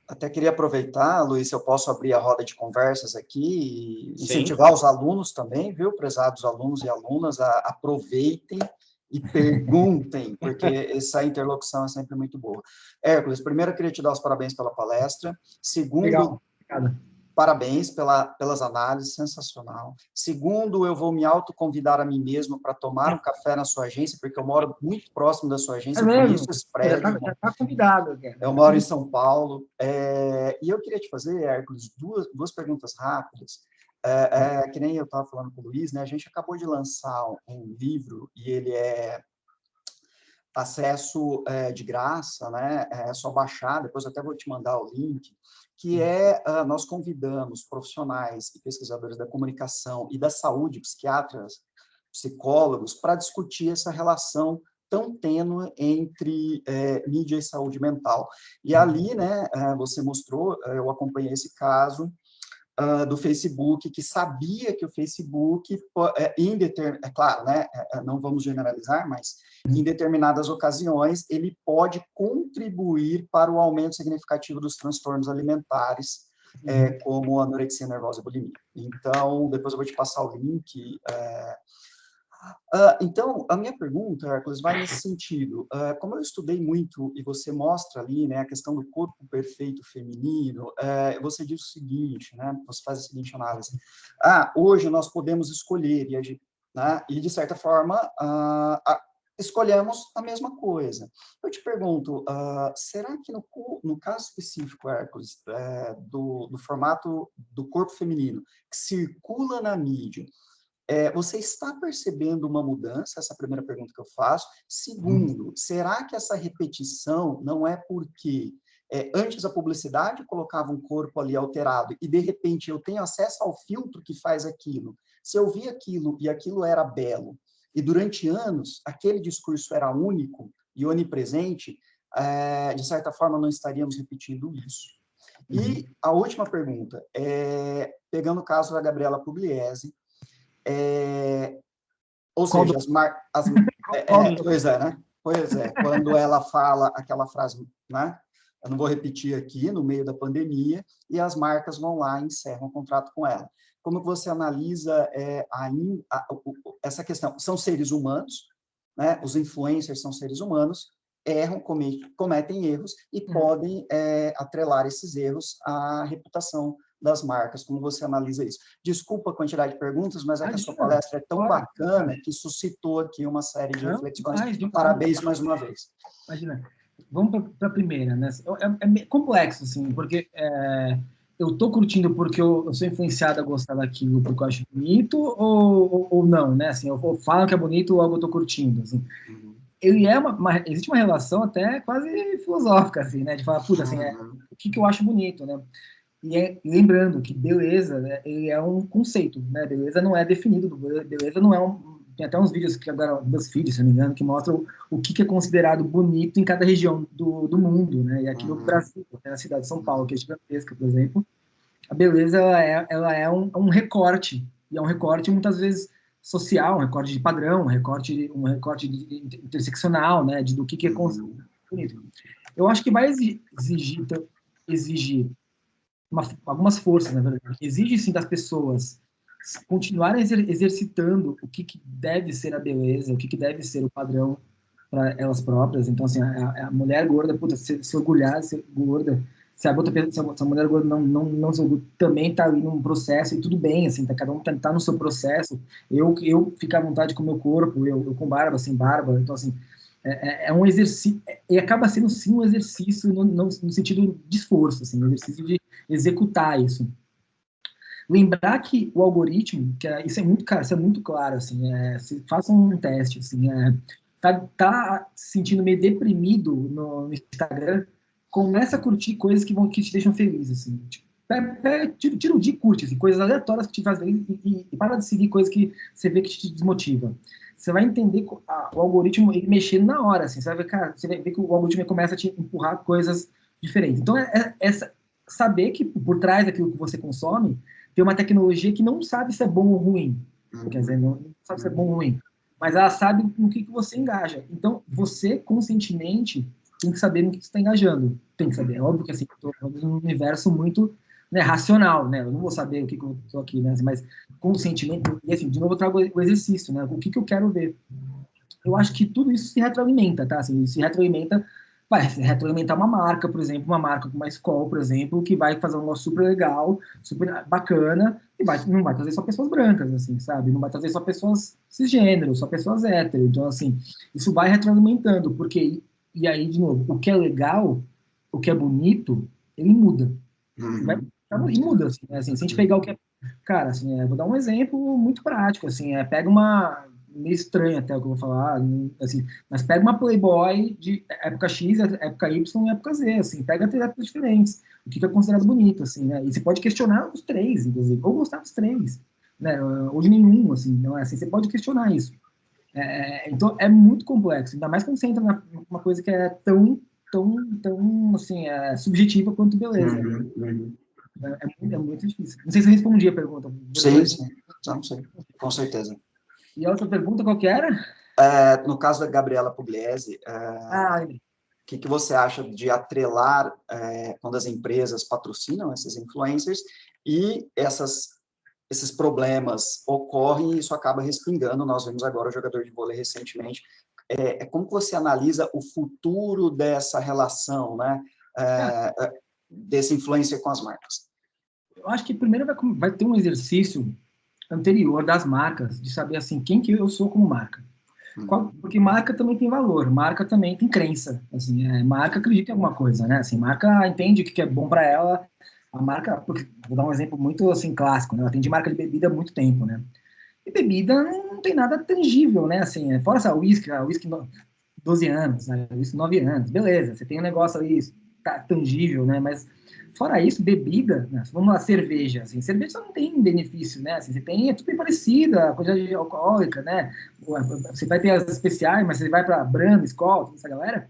até queria aproveitar, Luiz, se eu posso abrir a roda de conversas aqui e incentivar Sim. os alunos também, viu, prezados alunos e alunas, aproveitem e perguntem, porque essa interlocução é sempre muito boa. Hércules, primeiro eu queria te dar os parabéns pela palestra. Segundo, legal. Obrigado. Parabéns pelas análises, sensacional. Segundo, eu vou me autoconvidar a mim mesmo para tomar um café na sua agência, porque eu moro muito próximo da sua agência, eu conheço esse prédio. Já está convidado. Cara. Eu moro em São Paulo. E eu queria te fazer, Hércules, duas perguntas rápidas. Que nem eu estava falando com o Luiz, né? A gente acabou de lançar um livro, e ele é acesso de graça, né? É só baixar, depois eu até vou te mandar o link, que nós convidamos profissionais e pesquisadores da comunicação e da saúde, psiquiatras, psicólogos, para discutir essa relação tão tênue entre mídia e saúde mental. E ali, né, você mostrou, eu acompanhei esse caso do Facebook, que sabia que o Facebook, é claro, né, não vamos generalizar, mas em determinadas ocasiões, ele pode contribuir para o aumento significativo dos transtornos alimentares, como anorexia nervosa e bulimia. Então, depois eu vou te passar o link. Então, a minha pergunta, Hércules, vai nesse sentido. Como eu estudei muito, e você mostra ali, né, a questão do corpo perfeito feminino, você diz o seguinte, né, você faz a seguinte análise. Hoje nós podemos escolher, né, e de certa forma, escolhemos a mesma coisa. Eu te pergunto, será que no caso específico, Hércules, do formato do corpo feminino, que circula na mídia, você está percebendo uma mudança? Essa é a primeira pergunta que eu faço. Segundo, será que essa repetição não é porque antes a publicidade colocava um corpo ali alterado e, de repente, eu tenho acesso ao filtro que faz aquilo? Se eu vi aquilo e aquilo era belo, e durante anos aquele discurso era único e onipresente, de certa forma não estaríamos repetindo isso. E a última pergunta, pegando o caso da Gabriela Pugliese, ou seja, pois é, quando ela fala aquela frase, né? Eu não vou repetir aqui, no meio da pandemia, e as marcas vão lá e encerram o contrato com ela. Como você analisa essa questão? São seres humanos, né? Os influencers são seres humanos, erram, cometem erros e podem atrelar esses erros à reputação das marcas. Como você analisa isso? Desculpa a quantidade de perguntas, mas é que a sua palestra é tão bacana que suscitou aqui uma série de reflexões. Parabéns mais uma vez. Imagina. Vamos para a primeira, né? É complexo, assim, porque eu estou curtindo porque eu sou influenciado a gostar daquilo porque eu acho bonito ou não, né? Assim, eu falo que é bonito ou algo eu estou curtindo, assim. Ele existe uma relação até quase filosófica, assim, né? De falar, puta, assim, o que eu acho bonito, né? E lembrando que beleza, né, ele é um conceito, né? Beleza não é definido, beleza não é tem até uns vídeos que agora, BuzzFeed, se não me engano, que mostram o que é considerado bonito em cada região do mundo, né? E aqui no Brasil, na cidade de São Paulo, que é gigantesca, por exemplo, a beleza ela é um recorte, e é um recorte muitas vezes social, um recorte de padrão, um recorte interseccional, né? Do que é considerado bonito. Eu acho que vai exigir algumas forças, na verdade. Exige, sim, das pessoas continuarem exercitando o que deve ser a beleza, o que deve ser o padrão para elas próprias. Então, assim, a mulher gorda, puta, se orgulhar de ser gorda, se a mulher gorda não se orgulha, também está ali num processo, e tudo bem, assim, cada um tá no seu processo. Eu fico à vontade com o meu corpo, eu com barba, sem barba. Então, assim, é um exercício, e acaba sendo, sim, um exercício no sentido de esforço, assim, um exercício de executar isso. Lembrar que o algoritmo, isso é muito claro, assim, se façam um teste, assim, tá se sentindo meio deprimido no Instagram, começa a curtir coisas que te deixam feliz, assim, tipo, tira o dia e curte, assim, coisas aleatórias que te fazem feliz e para de seguir coisas que você vê que te desmotiva. Você vai entender o algoritmo ele mexendo na hora, assim, você vai ver, cara, você vai ver que o algoritmo começa a te empurrar coisas diferentes. Então, saber que por trás daquilo que você consome tem uma tecnologia que não sabe se é bom ou ruim. Quer dizer, não sabe se é bom ou ruim. Mas ela sabe no que você engaja. Então, você, conscientemente, tem que saber no que você está engajando. Tem que saber. É óbvio que, assim, eu estou num universo muito, né, racional, né? Eu não vou saber o que eu estou aqui, né? Mas, conscientemente, e assim, de novo eu trago o exercício, né? O que eu quero ver. Eu acho que tudo isso se retroalimenta, tá? Assim, se retroalimenta, vai retroalimentar uma marca, por exemplo, uma marca como a Skol, por exemplo, que vai fazer um negócio super legal, super bacana, e não vai trazer só pessoas brancas, assim, sabe? Não vai trazer só pessoas cisgênero, só pessoas hétero. Então, assim, isso vai retroalimentando, porque, e aí, de novo, o que é legal, o que é bonito, ele muda. E muda, assim, né? Assim, se a gente pegar o que é... Cara, assim, vou dar um exemplo muito prático, assim, pega meio estranho até o que eu vou falar, assim, mas pega uma Playboy de época X, época Y e época Z, assim, pega três épocas diferentes, o que é considerado bonito, assim, né? E você pode questionar os três, inclusive, ou gostar dos três, né? Ou de nenhum, assim, não é assim, você pode questionar isso. Então, é muito complexo, ainda mais quando você entra numa coisa que é tão, assim, subjetiva quanto beleza. É muito difícil. Não sei se eu respondi a pergunta. Sim, sim. Não sei. Com certeza. E a outra pergunta, qual que era? No caso da Gabriela Pugliese, o que você acha de atrelar quando as empresas patrocinam esses influencers e esses problemas ocorrem e isso acaba respingando? Nós vimos agora o jogador de vôlei recentemente. Como que você analisa o futuro dessa relação, né? Desse influencer com as marcas? Eu acho que primeiro vai ter um exercício anterior das marcas, de saber assim, quem que eu sou como marca. Porque marca também tem valor, marca também tem crença. Assim, marca acredita em alguma coisa, né? Assim, marca entende o que é bom para ela. A marca, vou dar um exemplo muito assim clássico, né? Eu atendi marca de bebida há muito tempo, né? E bebida não tem nada tangível, né? Assim, fora essa whisky 12 anos, né? Whisky 9 anos, beleza. Você tem um negócio ali tangível, né? Mas fora isso, bebida, né? Vamos lá, cerveja. Assim, cerveja só não tem benefício, né? Assim, você tem, é tudo bem parecido, a quantidade alcoólica, né? Você vai ter as especiais, mas você vai para Brahma, Skol, toda essa galera.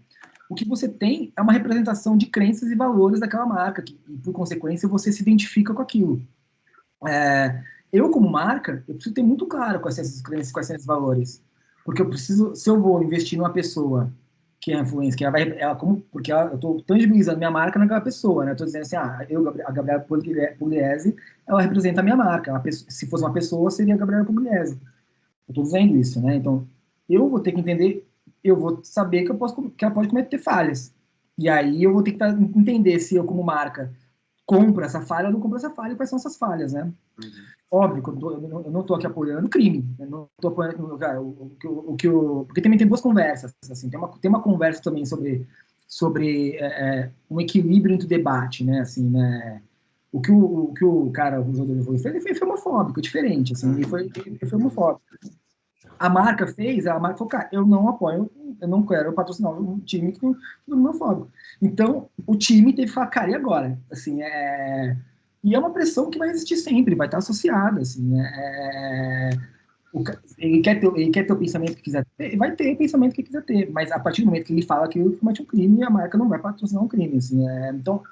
O que você tem é uma representação de crenças e valores daquela marca, e por consequência você se identifica com aquilo. Eu, como marca, eu preciso ter muito claro quais são essas crenças, quais são esses valores. Porque eu preciso, se eu vou investir numa pessoa que é influência, que porque eu estou tangibilizando minha marca naquela pessoa, né? Eu estou dizendo assim, a Gabriela Pugliese, ela representa a minha marca. Se fosse uma pessoa, seria a Gabriela Pugliese. Eu estou dizendo isso, né? Então, eu vou ter que entender, eu vou saber que ela pode cometer falhas. E aí eu vou ter que entender se eu, como marca, compro essa falha ou não compro essa falha, e quais são essas falhas, né? Óbvio que eu não estou aqui apoiando crime, eu não estou apoiando, cara, porque também tem duas conversas, assim, tem uma conversa também sobre um equilíbrio entre o debate, né, assim, né, o que o cara, o jogador de vôlei fez, ele foi homofóbico, diferente, assim, ele foi homofóbico. A marca falou, cara, eu não apoio, eu não quero patrocinar um time que é homofóbico. Então, o time teve que falar, cara, e agora? Assim, e é uma pressão que vai existir sempre, vai estar associada, assim, ele quer ter o pensamento que quiser ter, vai ter o pensamento que quiser ter, mas a partir do momento que ele fala que ele comete um crime, a marca não vai patrocinar um crime, assim, então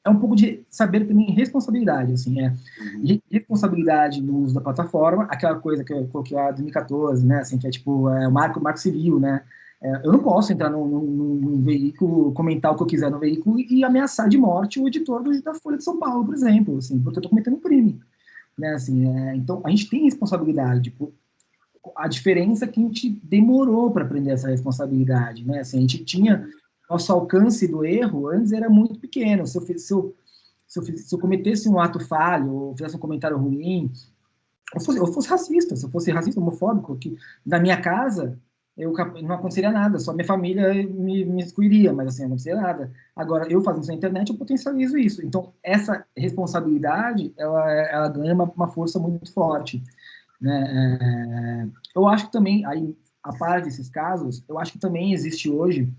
é um pouco de saber também responsabilidade, assim, responsabilidade no uso da plataforma, aquela coisa que eu coloquei lá em 2014, né, assim, que é tipo, o marco civil, né, eu não posso entrar num veículo, comentar o que eu quiser no veículo e ameaçar de morte o editor da Folha de São Paulo, por exemplo, assim, porque eu estou cometendo um crime, né, assim, então a gente tem responsabilidade, tipo, a diferença é que a gente demorou para aprender essa responsabilidade, né, assim, a gente tinha nosso alcance do erro antes era muito pequeno. Se eu cometesse um ato falho, ou fizesse um comentário ruim, eu fosse racista, se eu fosse racista, homofóbico, que na minha casa não aconteceria nada, só minha família me excluiria, mas assim, não aconteceria nada. Agora, eu fazendo isso na internet, eu potencializo isso. Então, essa responsabilidade, ela ganha uma força muito forte. Né? Eu acho que também, aí, a par desses casos, eu acho que também existe hoje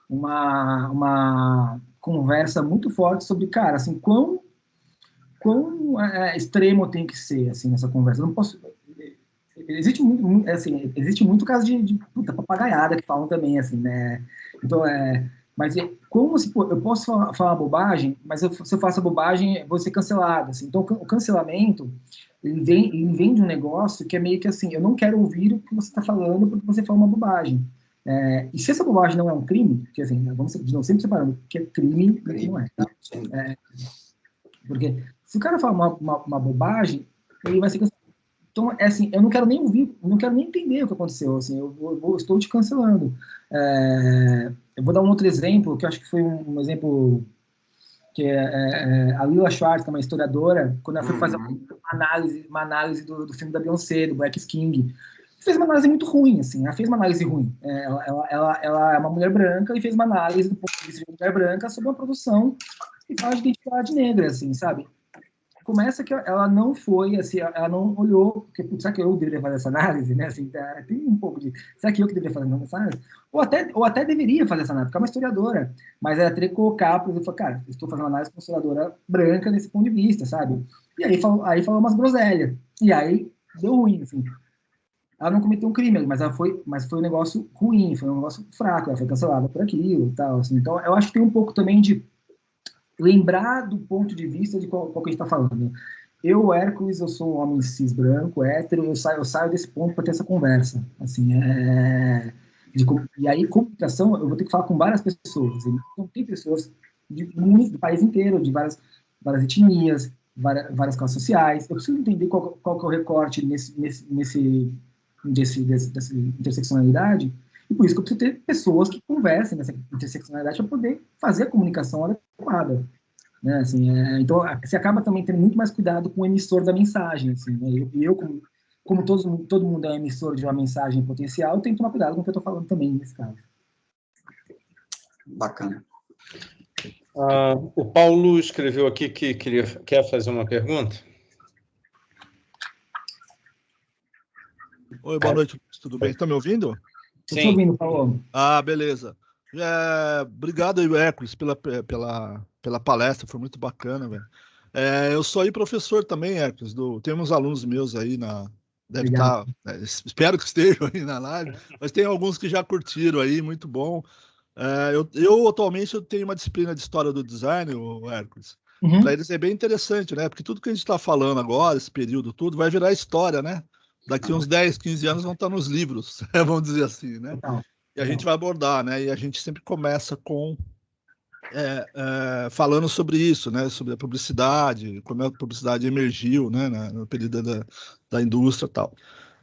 uma conversa muito forte sobre, cara, assim, quão extremo tem que ser, assim, nessa conversa. Eu não posso... Existe muito caso de puta, papagaiada que falam também, assim, né? Então, mas como se eu posso falar bobagem, mas se eu faço a bobagem, vou ser cancelado, assim. Então, o cancelamento, ele vem de um negócio que é meio que assim, eu não quero ouvir o que você está falando porque você fala uma bobagem. E se essa bobagem não é um crime, porque assim, vamos de novo, sempre separando, que é crime e que não é. Tá? Porque se o cara fala uma bobagem, ele vai ser cancelado. Então, assim, eu não quero nem ouvir, não quero nem entender o que aconteceu, assim, eu estou te cancelando. Eu vou dar um outro exemplo, que eu acho que foi um exemplo que a Lila Schwartz, que é uma historiadora, quando ela foi fazer uma análise do filme da Beyoncé, do Black King, fez uma análise muito ruim, assim, ela fez uma análise ruim. Ela é uma mulher branca e fez uma análise do ponto de vista de uma mulher branca sobre uma produção que fala de identidade negra, assim, sabe? começa que ela não foi, assim, ela não olhou, porque, será que eu deveria fazer essa análise, né? Assim, tem um pouco de, será que eu que deveria fazer essa análise? Ou até deveria fazer essa análise, porque é uma historiadora, mas ela teria que colocar, por exemplo, cara, eu estou fazendo uma análise com uma historiadora branca nesse ponto de vista, sabe? E aí falou umas groselhas, e aí deu ruim, assim. Ela não cometeu um crime, mas foi um negócio ruim, foi um negócio fraco, ela foi cancelada por aquilo e tal, assim. Então, eu acho que tem um pouco também de lembrar do ponto de vista de qual que a gente está falando. Eu, Hércules, eu sou um homem cis branco, hétero, eu saio desse ponto para ter essa conversa. Assim, e aí, comunicação, eu vou ter que falar com várias pessoas. Então, tem pessoas do país inteiro, de várias etnias, várias classes sociais. Eu preciso entender qual que é o recorte dessa interseccionalidade, e por isso que eu preciso ter pessoas que conversem nessa interseccionalidade para poder fazer a comunicação adequada. Né? Assim, então, você acaba também tendo muito mais cuidado com o emissor da mensagem. Assim, né? Eu como todo mundo é um emissor de uma mensagem potencial, eu tenho que tomar cuidado com o que eu estou falando também, nesse caso. Bacana. O Paulo escreveu aqui que quer fazer uma pergunta. Oi, boa noite, tudo bem? Está me ouvindo? Sim. Estou ouvindo, Paulo. Beleza. Obrigado aí, Hércules, pela palestra, foi muito bacana, velho. Eu sou aí professor também, Hércules, tem uns alunos meus aí deve estar, espero que estejam aí na live, mas tem alguns que já curtiram aí, muito bom. Eu atualmente eu tenho uma disciplina de história do design, o Hércules. Uhum. Para eles é bem interessante, né? Porque tudo que a gente está falando agora, esse período tudo, vai virar história, né? Daqui uns 10, 15 anos vão estar nos livros, vamos dizer assim, né? E a gente vai abordar, né? E a gente sempre começa com falando sobre isso, né? Sobre a publicidade, como a publicidade emergiu, né? No período da indústria e tal.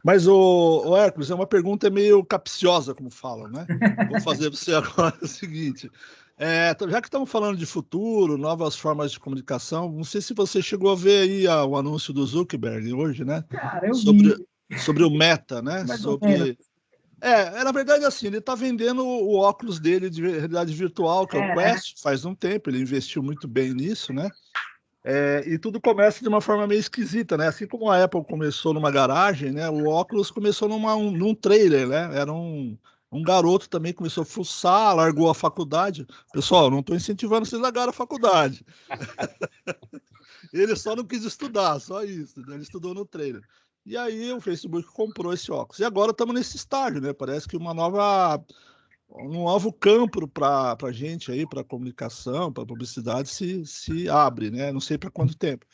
Mas, o Hércules, é uma pergunta meio capciosa, como falam, né? Vou fazer para você agora o seguinte. Já que estamos falando de futuro, novas formas de comunicação, não sei se você chegou a ver aí o anúncio do Zuckerberg hoje, né? Cara, eu vi. Sobre o Meta, né? Na verdade, assim, ele está vendendo o óculos dele de realidade virtual, que é o Quest, faz um tempo, ele investiu muito bem nisso, né? E tudo começa de uma forma meio esquisita, né? Assim como a Apple começou numa garagem, né? O óculos começou num trailer, né? Era um garoto também começou a fuçar, largou a faculdade. Pessoal, não estou incentivando vocês a largar a faculdade. Ele só não quis estudar, só isso. Né? Ele estudou no trailer. E aí o Facebook comprou esse óculos. E agora estamos nesse estágio, né? Parece que um novo campo para a gente aí, para comunicação, para publicidade, se abre, né? Não sei para quanto tempo.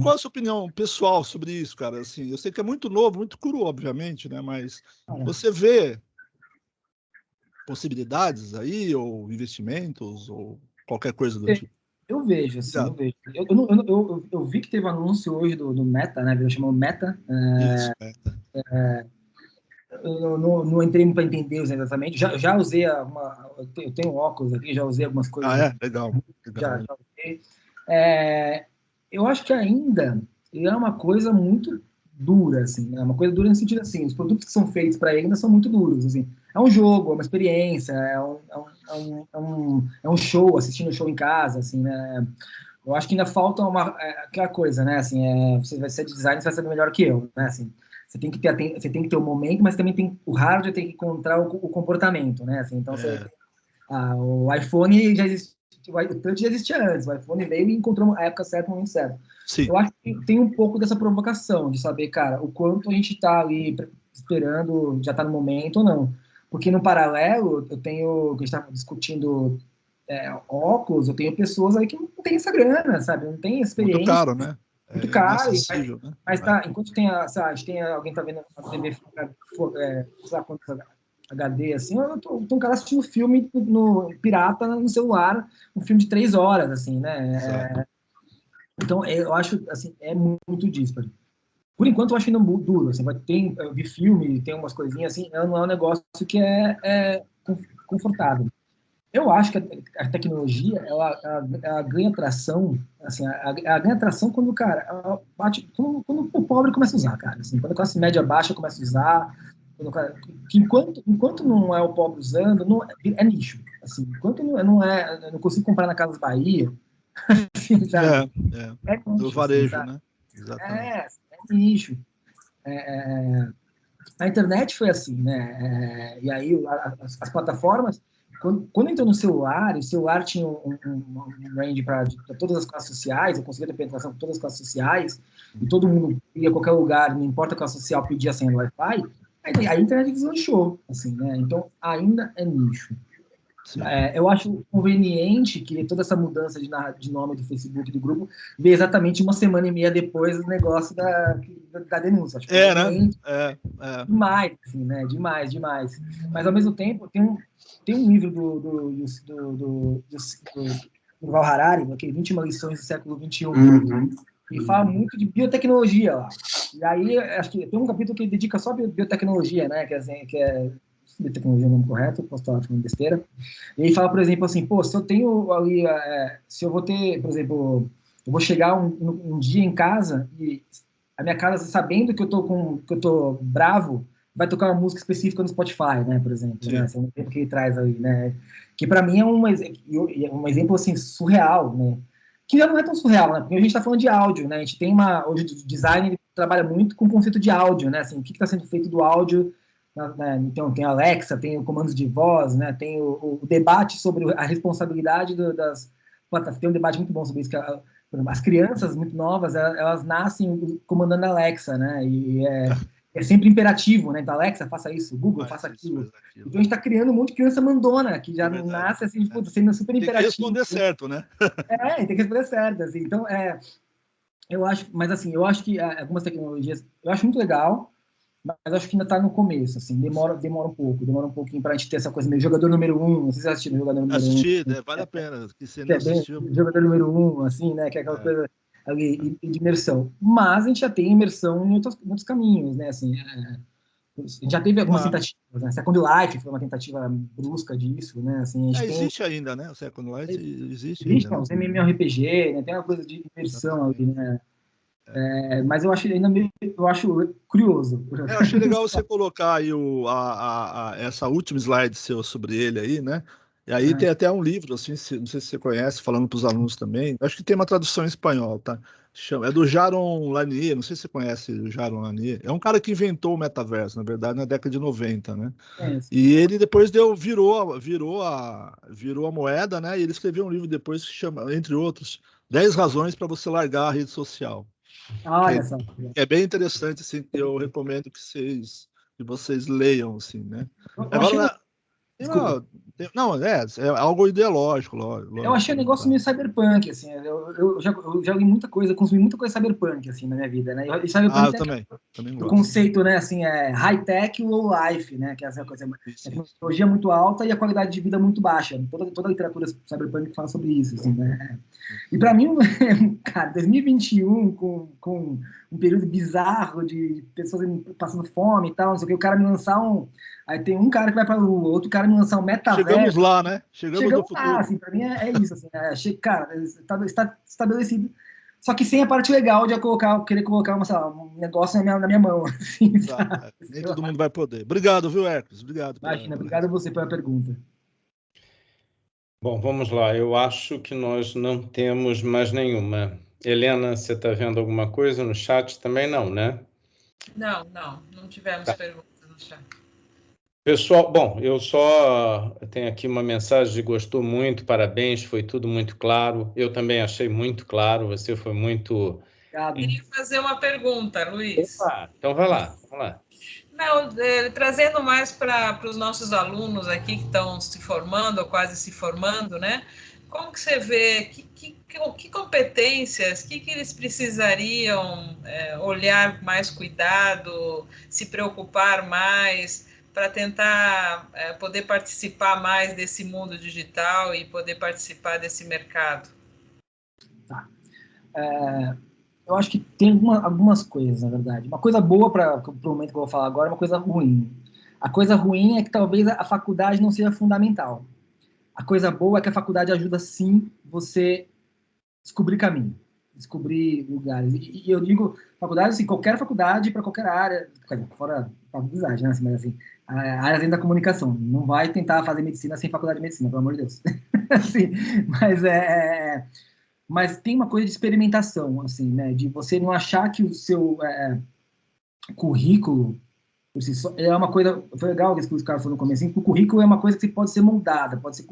Qual é a sua opinião pessoal sobre isso, cara? Assim, eu sei que é muito novo, muito cru, obviamente, né? Mas você vê possibilidades aí, ou investimentos, ou qualquer coisa do tipo? Eu vejo, assim, eu vejo. Eu vi que teve um anúncio hoje do Meta, né? Ele chamou Meta. Isso, Meta. Eu não entrei para entender exatamente. Já usei eu tenho óculos aqui, já usei algumas coisas. Legal. Já usei. Eu acho que ainda é uma coisa muito dura, assim, né? Uma coisa dura no sentido assim, os produtos que são feitos para ele ainda são muito duros, assim. É um jogo, é uma experiência, é um show, assistindo um show em casa, assim, né? Eu acho que ainda falta aquela coisa, né? Assim, você vai ser de design, você vai ser melhor que eu, né? Assim, você tem que ter o momento, mas também o hardware tem que encontrar o comportamento, né? Assim, então, o iPhone já existia, o Touch já existia antes, o iPhone veio e encontrou a época certa, o momento certo. Sim. Eu acho que tem um pouco dessa provocação, de saber, cara, o quanto a gente está ali esperando, já está no momento ou não. Porque, no paralelo, a gente está discutindo óculos, eu tenho pessoas aí que não têm essa grana, sabe? Não tem experiência. Muito caro, né? Muito caro. Né? Mas enquanto tem alguém tá vendo a TV, sei lá quantos HD, assim, tem um cara assistindo filme pirata no celular, um filme de 3 horas, assim, né? Então, eu acho, assim, é muito dísparo. Por enquanto, eu acho ainda duro, assim, eu vi filme, tem umas coisinhas, assim, não é um negócio que é confortável. Eu acho que a tecnologia, ela ganha tração, assim, ela ganha tração quando, cara, quando o pobre começa a usar, cara, assim, quando a classe média baixa começa a usar, enquanto não é o pobre usando, é nicho, assim, enquanto eu não consigo comprar na Casas Bahia, Assim, sabe? Do varejo, né? Exatamente. É nicho. A internet foi assim, né? E aí as plataformas, quando entrou no celular, o celular tinha um range para todas as classes sociais, eu conseguia ter penetração com todas as classes sociais, e todo mundo ia a qualquer lugar, não importa a classe social, pedia senha do Wi-Fi, aí a internet deslanchou, assim, né? Então, ainda é nicho. Eu acho conveniente que toda essa mudança de nome do Facebook do grupo veio exatamente 1 semana e meia depois do negócio da denúncia. Acho né? Demais, assim, né? Demais. Mas, ao mesmo tempo, tem um livro do Yuval Harari, aquele 21 lições do século XXI, que fala muito de biotecnologia lá. E aí, acho que tem um capítulo que ele dedica só a biotecnologia, né? Que é biotecnologia é o nome correto, posso estar falando besteira. E ele fala, por exemplo, assim, se eu tenho ali, se eu vou ter, por exemplo, eu vou chegar um dia em casa e a minha casa, sabendo que eu tô bravo, vai tocar uma música específica no Spotify, né, por exemplo, né? Esse é um exemplo que ele traz aí, né? Que para mim é um exemplo assim surreal, né? Que já não é tão surreal, né? Porque a gente está falando de áudio, né? A gente tem hoje o design ele trabalha muito com o conceito de áudio, né? Assim, o que está sendo feito do áudio, né? Então tem a Alexa, tem o comandos de voz, né? Tem o debate sobre a responsabilidade das plataformas. Tem um debate muito bom sobre isso, que as crianças muito novas, elas nascem comandando a Alexa, né? E é sempre imperativo, né? Então, Alexa, faça isso, Google, faça aquilo. Então, a gente está criando um monte de criança mandona, que já nasce assim, sendo super imperativo. Tem que responder certo, né? Tem que responder certo. Assim. Então, eu acho, mas assim, eu acho que algumas tecnologias, eu acho muito legal, mas acho que ainda está no começo, assim, demora um pouquinho para a gente ter essa coisa meio jogador número 1, não sei se você assistiu jogador número 1. Assisti, vale a pena, que você não assistiu. Jogador número 1, assim, né, que é aquela coisa ali de imersão. Mas a gente já tem imersão em outros caminhos, né, assim, a gente já teve algumas tentativas, né, Second Life foi uma tentativa brusca disso, né, assim, existe ainda, né, o Second Life existe ainda. Não, os MMORPG, né, tem uma coisa de imersão ali, né, mas eu acho ainda eu acho curioso. Eu achei legal você colocar aí essa última slide seu sobre ele aí, né? E aí tem até um livro, assim, não sei se você conhece, falando para os alunos também. Acho que tem uma tradução em espanhol, tá? É do Jaron Lanier, não sei se você conhece o Jaron Lanier. É um cara que inventou o metaverso, na verdade, na década de 90, né? E ele depois virou a moeda, né? E ele escreveu um livro depois que chama, entre outros, 10 razões para você largar a rede social. Olha só. É bem interessante, assim, eu recomendo que vocês leiam, assim, né? Agora, é algo ideológico, lógico. Eu achei o negócio meio cyberpunk, assim, eu já li muita coisa, consumi muita coisa cyberpunk, assim, na minha vida, né? E cyberpunk eu também o gosto. conceito, né, assim, é high-tech e low-life, né? Que é essa coisa, tecnologia muito alta e a qualidade de vida muito baixa. Toda a literatura cyberpunk fala sobre isso, assim, né? E para mim, cara, 2021, com um período bizarro de pessoas passando fome e tal, não sei o que, o cara me lançar Aí tem um cara que vai para a Lua, outro cara me lançar um metaverso. Chegamos lá, né? Chegamos no futuro. Lá, assim, para mim é isso, assim, cara, está estabelecido. Só que sem a parte legal de eu querer colocar um negócio na minha mão. Assim, nem todo mundo vai poder. Obrigado, viu, Hércules? Obrigado. Imagina, obrigado a você pela pergunta. Bom, vamos lá. Eu acho que nós não temos mais nenhuma. Helena, você está vendo alguma coisa no chat também? Não, né? Não tivemos perguntas no chat. Pessoal, bom, eu só tenho aqui uma mensagem de gostou muito, parabéns, foi tudo muito claro. Eu também achei muito claro, você foi muito... Obrigado. Queria fazer uma pergunta, Luiz. Opa, então vai lá, vamos lá. Não, trazendo mais para os nossos alunos aqui que estão se formando, ou quase se formando, né? Como que você vê, que competências, que eles precisariam olhar com mais cuidado, se preocupar mais, para tentar poder participar mais desse mundo digital e poder participar desse mercado? Tá. Eu acho que tem algumas coisas, na verdade. Uma coisa boa para o momento que eu vou falar agora, uma coisa ruim. A coisa ruim é que talvez a faculdade não seja fundamental. A coisa boa é que a faculdade ajuda, sim, você descobrir caminho, descobrir lugares. E eu digo faculdade, assim, qualquer faculdade para qualquer área, fora faculdade, né? Mas assim, a área dentro da comunicação. Não vai tentar fazer medicina sem faculdade de medicina, pelo amor de Deus. Assim, mas mas tem uma coisa de experimentação, assim, né? De você não achar que o seu currículo por si só, é uma coisa... Foi legal isso que o cara falou no começo, assim, que o currículo é uma coisa que pode ser moldada, pode ser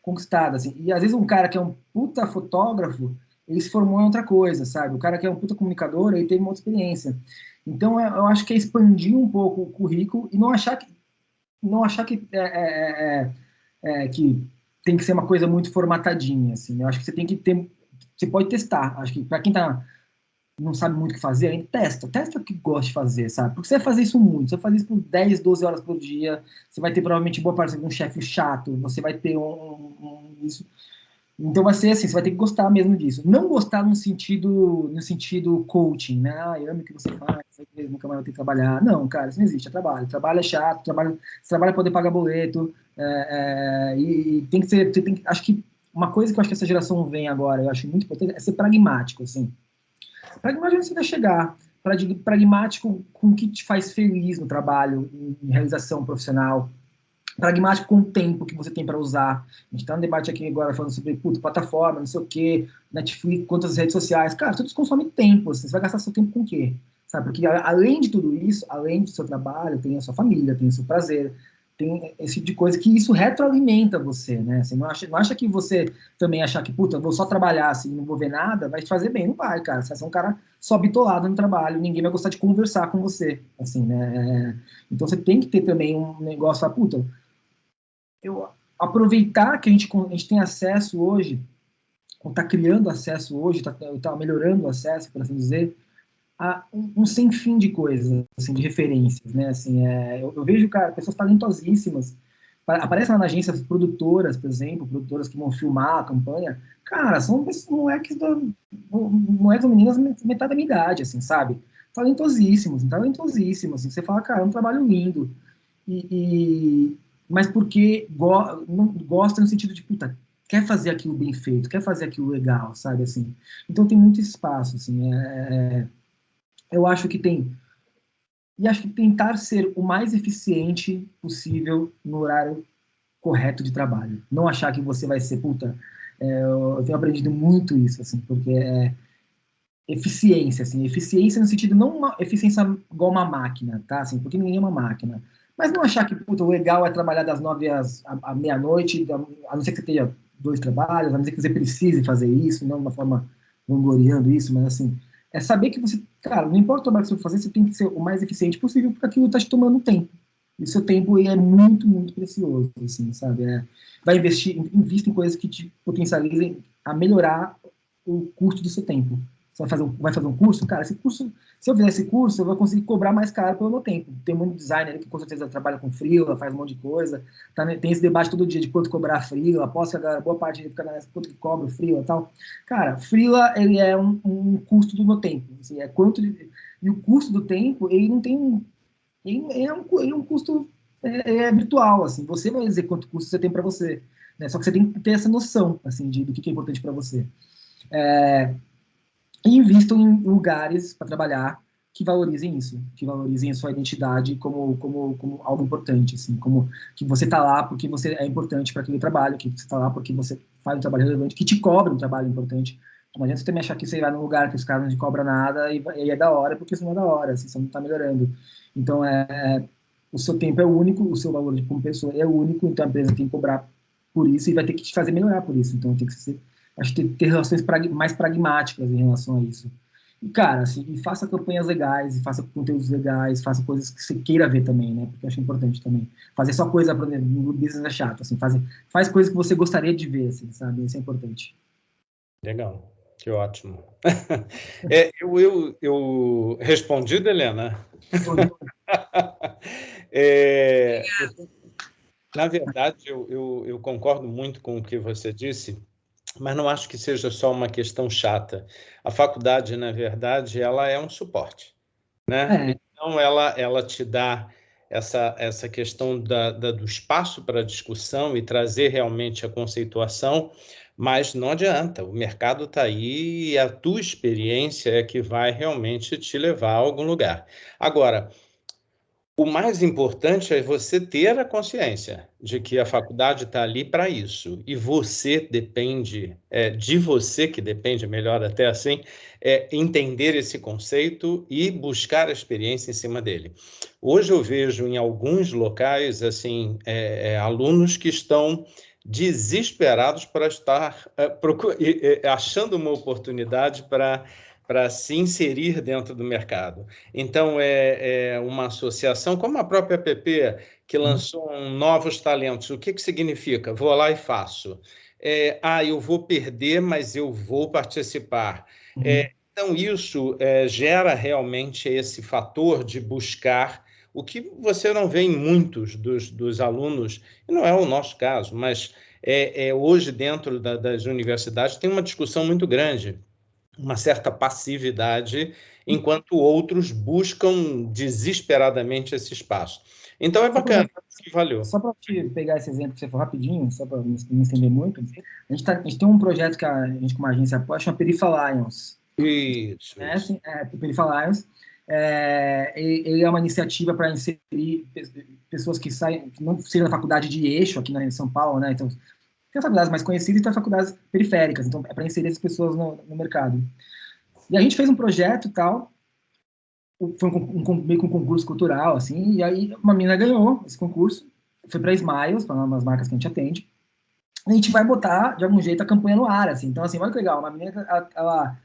conquistada, assim. E às vezes um cara que é um puta fotógrafo, ele se formou em outra coisa, sabe? O cara que é um puta comunicador, ele teve uma outra experiência. Então, eu acho que é expandir um pouco o currículo e não achar que que tem que ser uma coisa muito formatadinha, assim. Eu acho que você tem que ter... Você pode testar. Acho que para quem não sabe muito o que fazer, aí testa o que gosta de fazer, sabe? Porque você vai fazer isso muito, você vai fazer isso por 10, 12 horas por dia, você vai ter provavelmente boa parte de um chefe chato, você vai ter isso. Então vai ser assim, você vai ter que gostar mesmo disso. Não gostar no sentido coaching, né? Ah, ame o que você faz, nunca mais vai ter que trabalhar. Não, cara, isso não existe, é trabalho. Trabalho é chato, trabalho para poder pagar boleto, e tem que ser, acho que uma coisa que eu acho que essa geração vem agora, eu acho muito importante, é ser pragmático, assim. Pragmático você vai chegar, pragmático com o que te faz feliz no trabalho, em realização profissional, pragmático com o tempo que você tem para usar. A gente está no debate aqui agora falando sobre plataforma, não sei o quê, Netflix, quantas redes sociais. Cara, tudo isso consome tempo. Assim, você vai gastar seu tempo com o quê? Sabe? Porque além de tudo isso, além do seu trabalho, tem a sua família, tem o seu prazer, tem esse tipo de coisa que isso retroalimenta você, né? Você não acha que você também achar que, puta, vou só trabalhar assim, não vou ver nada, vai te fazer bem, não vai, cara. Você vai ser um cara só bitolado no trabalho, ninguém vai gostar de conversar com você, assim, né? Então você tem que ter também um negócio, puta, aproveitar que a gente tem acesso hoje, ou está criando acesso hoje, está melhorando o acesso, por assim dizer, a um sem fim de coisas, assim, de referências, né? Assim, eu vejo, cara, pessoas talentosíssimas, aparecem lá na agência produtoras, por exemplo, produtoras que vão filmar a campanha, cara, são moleques meninas metade da minha idade, assim, sabe? Talentosíssimos, assim, você fala, cara, é um trabalho lindo, mas porque não gosta no sentido de, puta, quer fazer aquilo bem feito, quer fazer aquilo legal, sabe, assim. Então tem muito espaço, assim, eu acho que acho que tentar ser o mais eficiente possível no horário correto de trabalho. Não achar que você vai ser, puta, eu tenho aprendido muito isso, assim, porque eficiência, assim, eficiência no sentido, não uma eficiência igual uma máquina, tá, assim, porque ninguém é uma máquina, mas não achar que, puta, o legal é trabalhar das 9 à meia-noite, a não ser que você tenha 2 trabalhos, a não ser que você precise fazer isso, não de uma forma vangloriando isso, mas assim, é saber que você, cara, não importa o trabalho que você for fazer, você tem que ser o mais eficiente possível, porque aquilo está te tomando tempo. E o seu tempo é muito, muito precioso, assim, sabe? Vai invista em coisas que te potencializem a melhorar o custo do seu tempo. Você vai fazer um curso? Cara, esse curso, se eu fizer esse curso, eu vou conseguir cobrar mais caro pelo meu tempo. Tem um designer que com certeza trabalha com freela, faz um monte de coisa. Tem esse debate todo dia de quanto cobrar freela. Aposto que a boa parte fica nessa quanto que cobra o freela e tal. Cara, freela, ele é um custo do meu tempo. Assim, e o custo do tempo, ele não tem ele é um custo virtual. Assim. Você vai dizer quanto custo você tem para você. Né? Só que você tem que ter essa noção assim, do que é importante para você. E invistam em lugares para trabalhar que valorizem isso, que valorizem a sua identidade como algo importante, assim, como que você está lá porque você é importante para aquele trabalho, que você está lá porque você faz um trabalho relevante, que te cobra um trabalho importante. Não adianta você também achar que você vai num lugar que os caras não te cobram nada e é da hora, porque isso não é da hora, assim, você não está melhorando. Então, o seu tempo é único, o seu valor como pessoa é único, então a empresa tem que cobrar por isso e vai ter que te fazer melhorar por isso. Então, tem que ser... Acho que ter relações mais pragmáticas em relação a isso. E, cara, assim, e faça campanhas legais, e faça conteúdos legais, faça coisas que você queira ver também, né? Porque eu acho importante também. Fazer só coisa, por exemplo, no business é chato, assim, faz coisas que você gostaria de ver, assim, sabe? Isso é importante. Legal, que ótimo. Eu respondi, Helena? Na verdade, eu concordo muito com o que você disse, mas não acho que seja só uma questão chata. A faculdade, na verdade, ela é um suporte, né? Então, ela te dá essa questão do espaço para discussão e trazer realmente a conceituação, mas não adianta, o mercado está aí e a tua experiência é que vai realmente te levar a algum lugar. Agora, O mais importante é você ter a consciência de que a faculdade está ali para isso. E você depende, de você que depende, melhor até assim, entender esse conceito e buscar a experiência em cima dele. Hoje eu vejo em alguns locais, assim, alunos que estão desesperados para estar achando uma oportunidade para se inserir dentro do mercado. Então, é uma associação, como a própria APP, que lançou novos talentos. O que significa? Vou lá e faço. Eu vou perder, mas eu vou participar. Então, isso gera realmente esse fator de buscar o que você não vê em muitos dos alunos, e não é o nosso caso, mas hoje, dentro das universidades, tem uma discussão muito grande, uma certa passividade, enquanto outros buscam desesperadamente esse espaço. Então, é bacana, que valeu. Só para te pegar esse exemplo que você falou rapidinho, só para não me estender muito, a gente tem um projeto que a gente, como agência apoia, chama Perifa Lions. Isso. Perifa Lions. Ele é uma iniciativa para inserir pessoas que não saíram da faculdade de eixo aqui em São Paulo, né? Então, tem faculdades mais conhecidas e tem faculdades periféricas, então é para inserir essas pessoas no mercado. E a gente fez um projeto e tal, foi meio que um concurso cultural, assim, e aí uma menina ganhou esse concurso, foi para Smiles, para umas marcas que a gente atende, e a gente vai botar, de algum jeito, a campanha no ar, assim. Então, assim, olha que legal, uma menina, ela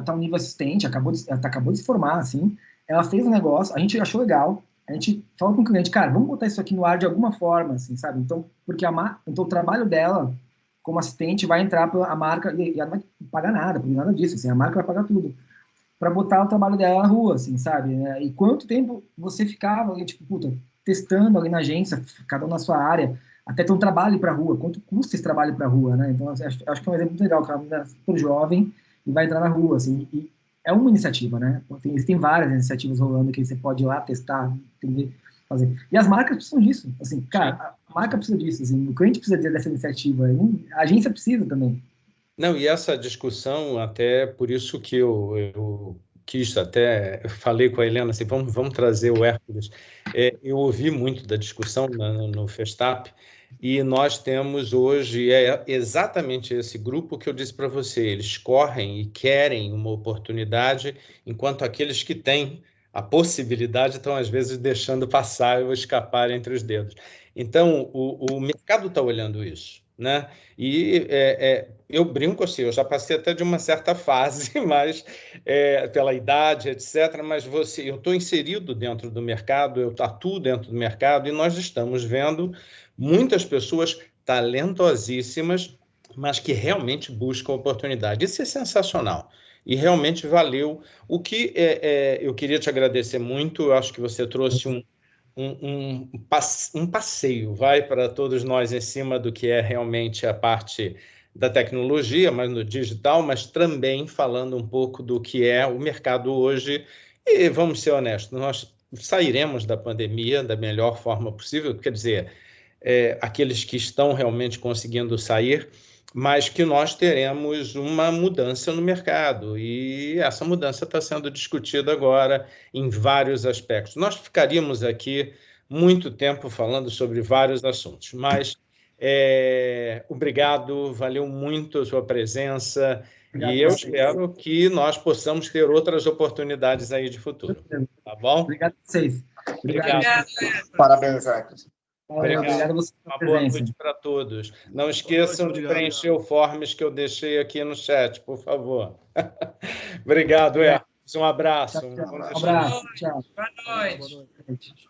tá um nível assistente, ela acabou de se formar, assim, ela fez um negócio, a gente achou legal, a gente falou com o cliente, cara, vamos botar isso aqui no ar de alguma forma, assim, sabe? Então, então o trabalho dela como assistente vai entrar pela marca, e ela não vai pagar nada, por nada disso, assim, a marca vai pagar tudo, para botar o trabalho dela na rua, assim, sabe? Né? E quanto tempo você ficava ali, tipo, testando ali na agência, cada um na sua área, até ter um trabalho para a rua, quanto custa esse trabalho para a rua, né? Então, acho que é um exemplo muito legal, que ela é super jovem e vai entrar na rua, assim, e é uma iniciativa, né? Existem várias iniciativas rolando que você pode ir lá testar, entender, fazer. E as marcas precisam disso, assim, cara, a marca precisa disso, assim, o cliente precisa dessa iniciativa, a agência precisa também. Não, e essa discussão, até por isso que eu quis, até falei com a Helena, assim, vamos trazer o Hércules. Eu ouvi muito da discussão no Festap, e nós temos hoje exatamente esse grupo que eu disse para você, eles correm e querem uma oportunidade, enquanto aqueles que têm a possibilidade estão, às vezes, deixando passar ou escapar entre os dedos. Então, o mercado está olhando isso, né? E eu brinco assim, eu já passei até de uma certa fase, mas pela idade, etc. Mas eu estou inserido dentro do mercado, eu atuo dentro do mercado, e nós estamos vendo muitas pessoas talentosíssimas, mas que realmente buscam oportunidade. Isso é sensacional. E realmente valeu. O que eu queria te agradecer muito, eu acho que você trouxe um passeio, para todos nós em cima do que é realmente a parte da tecnologia, mas no digital, mas também falando um pouco do que é o mercado hoje. E vamos ser honestos, nós sairemos da pandemia da melhor forma possível, quer dizer, aqueles que estão realmente conseguindo sair, mas que nós teremos uma mudança no mercado, e essa mudança está sendo discutida agora em vários aspectos. Nós ficaríamos aqui muito tempo falando sobre vários assuntos, mas obrigado, valeu muito a sua presença, obrigado, e eu espero que nós possamos ter outras oportunidades aí de futuro, tá bom? Obrigado a vocês. Obrigado. Parabéns, Hércules. Obrigado a você. Uma boa noite para todos. Não esqueçam de preencher o forms que eu deixei aqui no chat, por favor. Obrigado, Hércules. Um abraço. Tchau, tchau. Um abraço. Tchau. Boa noite.